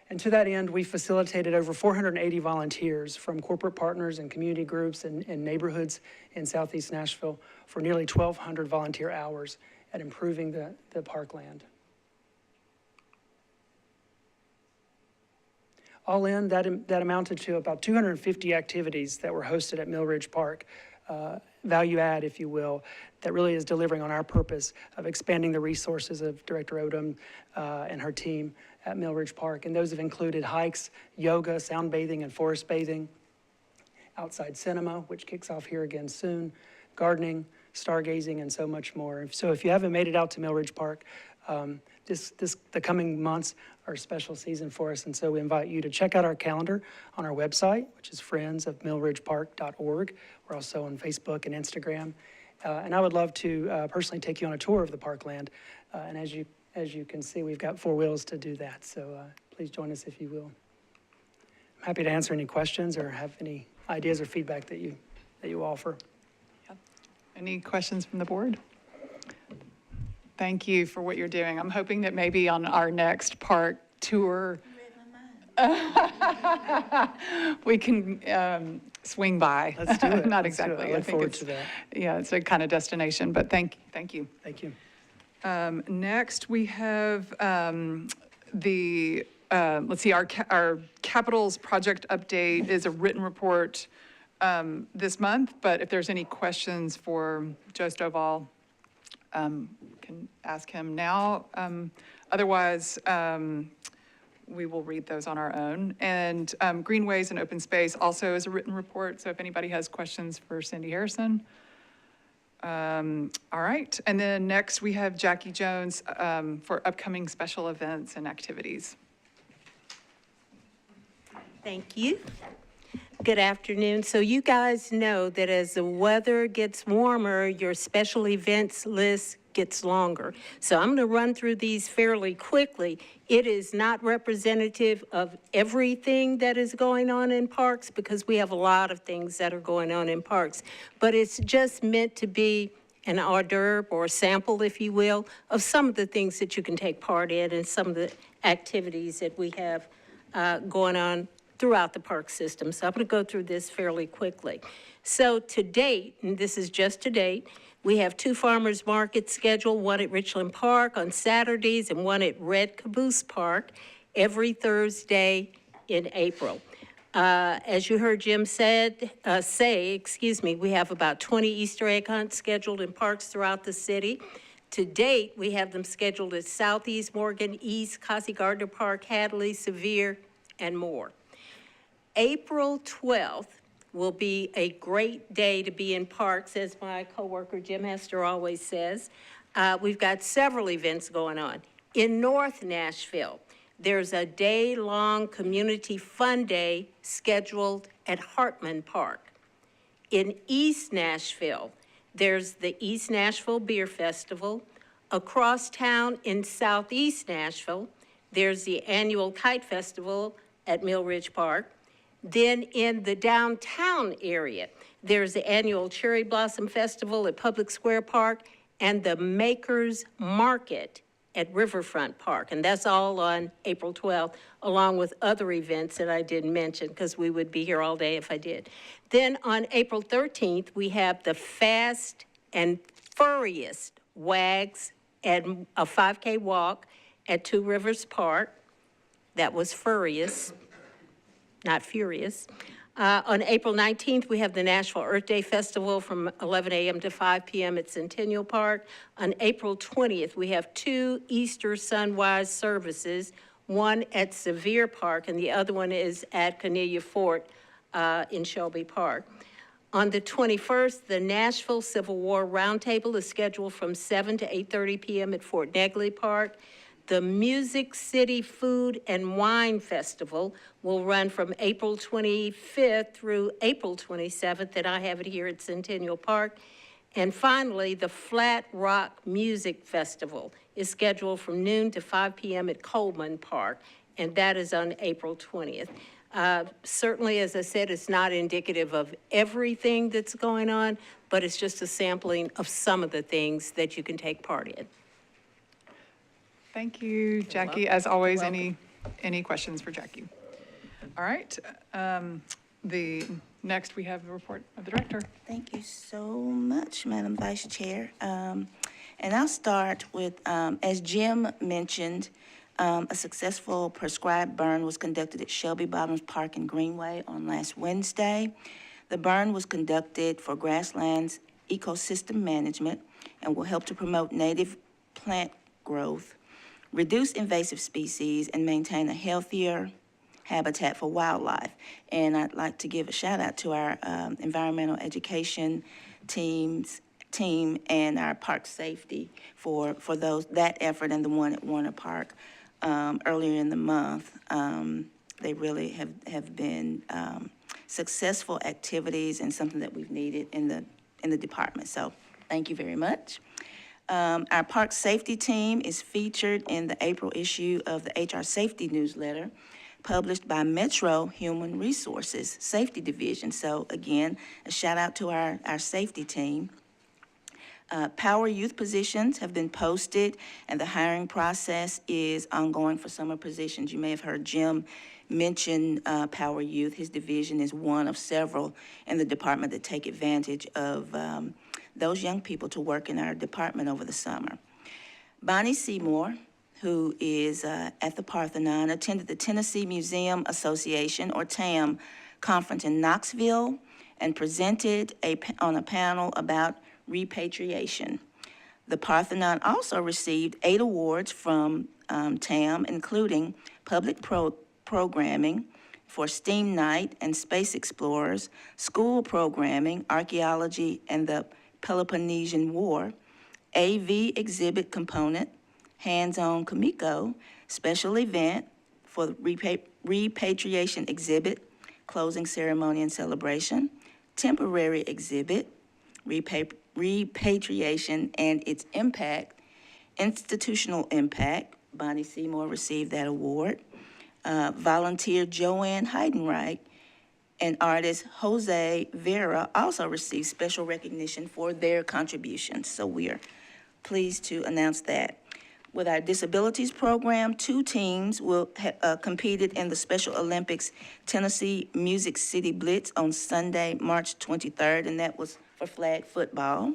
And to that end, we facilitated over 480 volunteers from corporate partners and community groups and neighborhoods in Southeast Nashville for nearly 1,200 volunteer hours at improving the parkland. All in, that amounted to about 250 activities that were hosted at Millridge Park, value add, if you will, that really is delivering on our purpose of expanding the resources of Director Odom and her team at Millridge Park. And those have included hikes, yoga, sound bathing, and forest bathing, outside cinema, which kicks off here again soon, gardening, stargazing, and so much more. So if you haven't made it out to Mill Ridge Park, the coming months are a special season for us, and so we invite you to check out our calendar on our website, which is friendsofmillridgepark.org. We're also on Facebook and Instagram. And I would love to personally take you on a tour of the parkland. And as you can see, we've got 4 wheels to do that. So please join us if you will. I'm happy to answer any questions or have any ideas or feedback that you offer. Any questions from the board? Thank you for what you're doing. I'm hoping that maybe on our next park tour, we can swing by. Let's do it. Not Let's do it. exactly. I look forward it's, to that. Yeah, it's a kind of destination, but thank you. Thank you. Next, we have let's see, our capitals project update is a written report this month, but if there's any questions for Joe Stovall, can ask him now. Otherwise, we will read those on our own. And Greenways and Open Space also is a written report, so if anybody has questions for Cindy Harrison. All right, and then next we have Jackie Jones for upcoming special events and activities. Thank you. Good afternoon. So you guys know that as the weather gets warmer, your special events list gets longer. So I'm going to run through these fairly quickly. It is not representative of everything that is going on in parks because we have a lot of things that are going on in parks, but it's just meant to be an hors d'oeuvre or a sample, if you will, of some of the things that you can take part in and some of the activities that we have going on throughout the park system. So I'm going to go through this fairly quickly. So to date, and this is just to date, we have 2 farmers markets scheduled, one at Richland Park on Saturdays and one at Red Caboose Park every Thursday in April. As you heard Jim say, we have about 20 Easter egg hunts scheduled in parks throughout the city. To date, we have them scheduled at Southeast, Morgan, East, Cossie Gardner Park, Hadley, Sevier, and more. April 12th will be a great day to be in parks, as my coworker Jim Hester always says. We've got several events going on. In North Nashville, there's a day-long community fun day scheduled at Hartman Park. In East Nashville, there's the East Nashville Beer Festival. Across town in Southeast Nashville, there's the annual Kite Festival at Mill Ridge Park. Then in the downtown area, there's the annual Cherry Blossom Festival at Public Square Park and the Makers Market at Riverfront Park. And that's all on April 12th, along with other events that I didn't mention because we would be here all day if I did. Then on April 13th, we have the Fast and Furriest Wags and a 5K walk at Two Rivers Park. That was Furriest, not Furious. On April 19th, we have the Nashville Earth Day Festival from 11 a.m. to 5 p.m. at Centennial Park. On April 20th, we have 2 Easter Sunwise services, one at Sevier Park and the other one is at Cornelia Fort in Shelby Park. On the 21st, the Nashville Civil War Roundtable is scheduled from 7 to 8:30 p.m. at Fort Negley Park. The Music City Food and Wine Festival will run from April 25th through April 27th, and I have it here at Centennial Park. And finally, the Flat Rock Music Festival is scheduled from noon to 5 p.m. at Coleman Park, and that is on April 20th. Certainly, as I said, it's not indicative of everything that's going on, but it's just a sampling of some of the things that you can take part in. Thank you, Jackie. As always, any questions for Jackie? All right. Next, we have the report of the director. Thank you so much, Madam Vice Chair. And I'll start with, as Jim mentioned, a successful prescribed burn was conducted at Shelby Bottoms Park and Greenway on last Wednesday. The burn was conducted for grasslands ecosystem management and will help to promote native plant growth, reduce invasive species, and maintain a healthier Habitat for Wildlife. And I'd like to give a shout out to our environmental education team and our park safety for that effort, and the one at Warner Park earlier in the month. They really have been successful activities and something that we've needed in the department. So thank you very much. Our park safety team is featured in the April issue of the HR Safety newsletter published by Metro Human Resources Safety Division. So again, a shout out to our safety team. Power youth positions have been posted, and the hiring process is ongoing for summer positions. You may have heard Jim mention Power Youth. His division is one of several in the department that take advantage of those young people to work in our department over the summer. Bonnie Seymour, who is at the Parthenon, attended the Tennessee Museum Association, or TAM, conference in Knoxville and presented on a panel about repatriation. The Parthenon also received 8 awards from TAM, including public programming for STEAM Night and Space Explorers, school programming, archaeology and the Peloponnesian War, AV exhibit component, hands-on Kamiko, special event for the repatriation exhibit, closing ceremony and celebration, temporary exhibit, repatriation and its impact, institutional impact. Bonnie Seymour received that award. Volunteer Joanne Heidenreich and artist Jose Vera also received special recognition for their contributions. So we are pleased to announce that. With our disabilities program, 2 teams will competed in the Special Olympics Tennessee Music City Blitz on Sunday, March 23rd, and that was for flag football.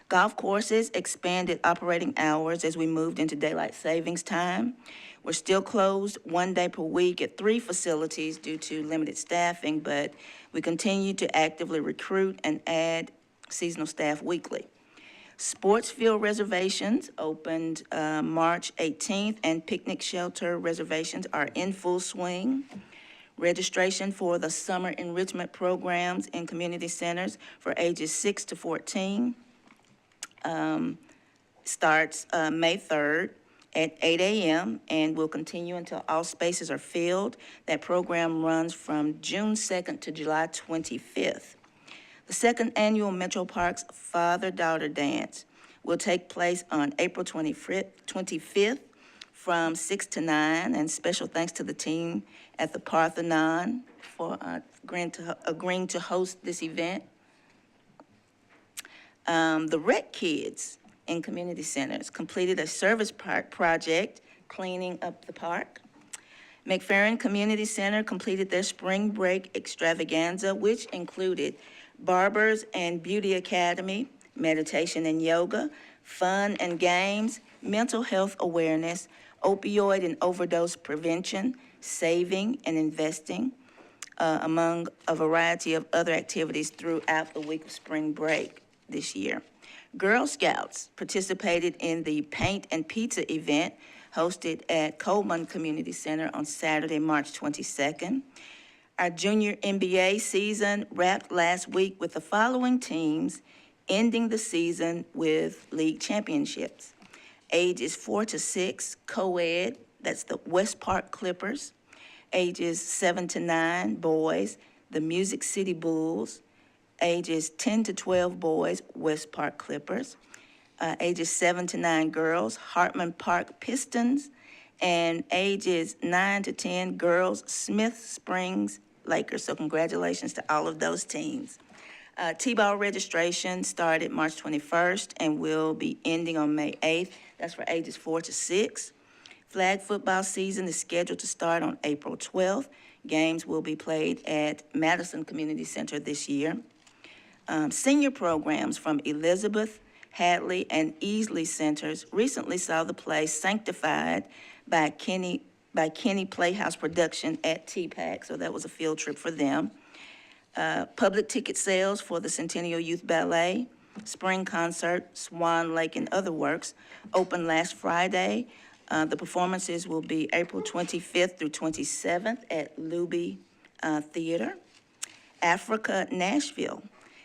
Golf courses expanded operating hours as we moved into daylight savings time. We're still closed 1 day per week at 3 facilities due to limited staffing, but we continue to actively recruit and add seasonal staff weekly. Sports field reservations opened March 18th, and picnic shelter reservations are in full swing. Registration for the summer enrichment programs in community centers for ages 6 to 14 starts May 3rd at 8 a.m. and will continue until all spaces are filled. That program runs from June 2nd to July 25th. The second annual Metro Parks Father-Daughter Dance will take place on April 25th from 6 to 9, and special thanks to the team at the Parthenon for agreeing to host this event. The Rec Kids in community centers completed a service park project cleaning up the park. McFerrin Community Center completed their spring break extravaganza, which included Barbers and Beauty Academy, meditation and yoga, fun and games, mental health awareness, opioid and overdose prevention, saving and investing, among a variety of other activities throughout the week of spring break this year. Girl Scouts participated in the Paint and Pizza event hosted at Coleman Community Center on Saturday, March 22nd. Our junior NBA season wrapped last week with the following teams, ending the season with league championships. Ages 4 to 6, co-ed, that's the West Park Clippers. Ages 7 to 9, boys, the Music City Bulls. Ages 10 to 12 boys, West Park Clippers. Ages 7 to 9 girls, Hartman Park Pistons. And ages 9 to 10 girls, Smith Springs Lakers. So congratulations to all of those teams. T-ball registration started March 21st and will be ending on May 8th. That's for ages 4 to 6. Flag football season is scheduled to start on April 12th. Games will be played at Madison Community Center this year. Senior programs from Elizabeth, Hadley, and Easley Centers recently saw the play Sanctified by Kenny Playhouse Production at TPAC, so that was a field trip for them. Public ticket sales for the Centennial Youth Ballet, Spring Concert, Swan Lake, and Other Works opened last Friday. The performances will be April 25th through 27th at Luby Theater. Africa Nashville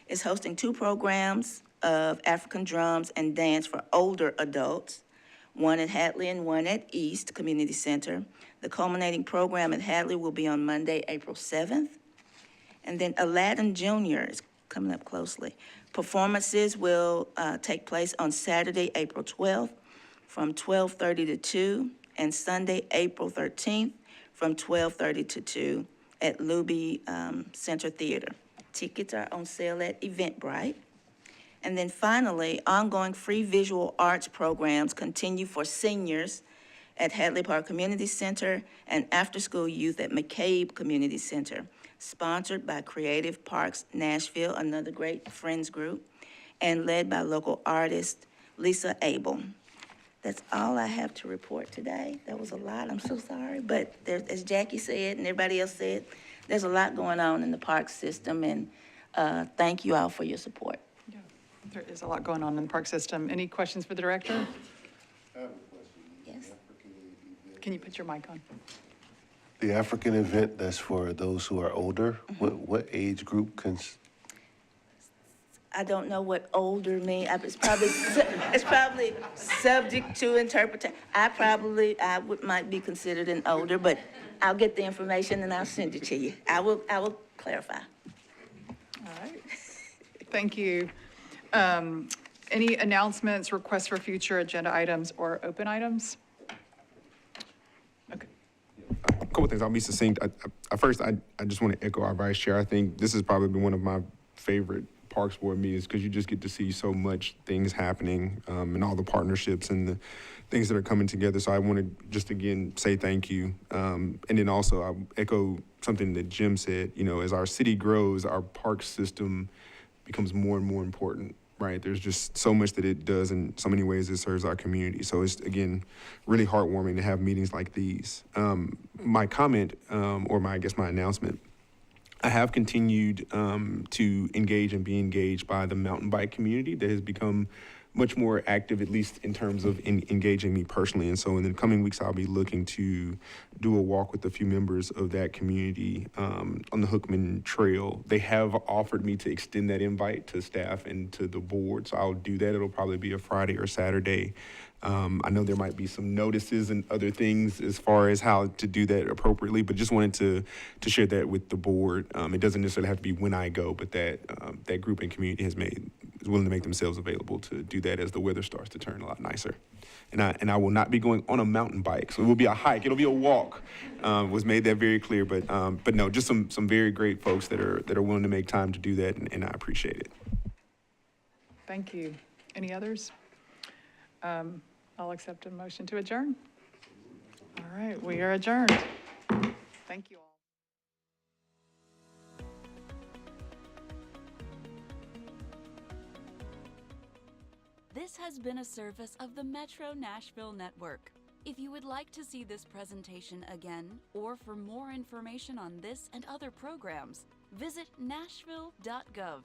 is hosting 2 programs of African drums and dance for older adults, one at Hadley and one at East Community Center. The culminating program at Hadley will be on Monday, April 7th. And then Aladdin Junior is coming up closely. Performances will take place on Saturday, April 12th from 12:30 to 2, and Sunday, April 13th from 12:30 to 2 at Luby Center Theater. Tickets are on sale at Eventbrite. And then finally, ongoing free visual arts programs continue for seniors at Hadley Park Community Center and after-school youth at McCabe Community Center, sponsored by Creative Parks Nashville, another great friends group, and led by local artist Lisa Abel. That's all I have to report today. That was a lot, I'm so sorry, but there, as Jackie said and everybody else said, there's a lot going on in the park system, and thank you all for your support. Yeah, there is a lot going on in the park system. Any questions for the director? Yes? Can you put your mic on? The African event, that's for those who are older. What age group I don't know what older means. It's probably subject to interpretation. I might be considered an older, but I'll get the information and I'll send it to you. I will clarify. All right. Thank you. Any announcements, requests for future agenda items or open items? Okay. A couple things, I'll be succinct. First, I just want to echo our vice chair. I think this is probably one of my favorite Parks Board meetings because you just get to see so much things happening and all the partnerships and the things that are coming together. So I want to just again say thank you. And then also I echo something that Jim said, you know, as our city grows, our park system becomes more and more important, right? There's just so much that it does in so many ways it serves our community. So it's, again, really heartwarming to have meetings like these. My comment, or my announcement, I have continued to engage and be engaged by the mountain bike community that has become much more active, at least in terms of engaging me personally. And so in the coming weeks, I'll be looking to do a walk with a few members of that community on the Hookman Trail. They have offered me to extend that invite to staff and to the board, so I'll do that. It'll probably be a Friday or Saturday. I know there might be some notices and other things as far as how to do that appropriately, but just wanted to share that with the board. It doesn't necessarily have to be when I go, but that group and community is willing to make themselves available to do that as the weather starts to turn a lot nicer. And I will not be going on a mountain bike, so it will be a hike. It'll be a walk. Was made that very clear, but no, just some very great folks that are willing to make time to do that, and I appreciate it. Thank you. Any others? I'll accept a motion to adjourn. All right, we are adjourned. Thank you all. This has been a service of the Metro Nashville Network. If you would like to see this presentation again, or for more information on this and other programs, visit nashville.gov.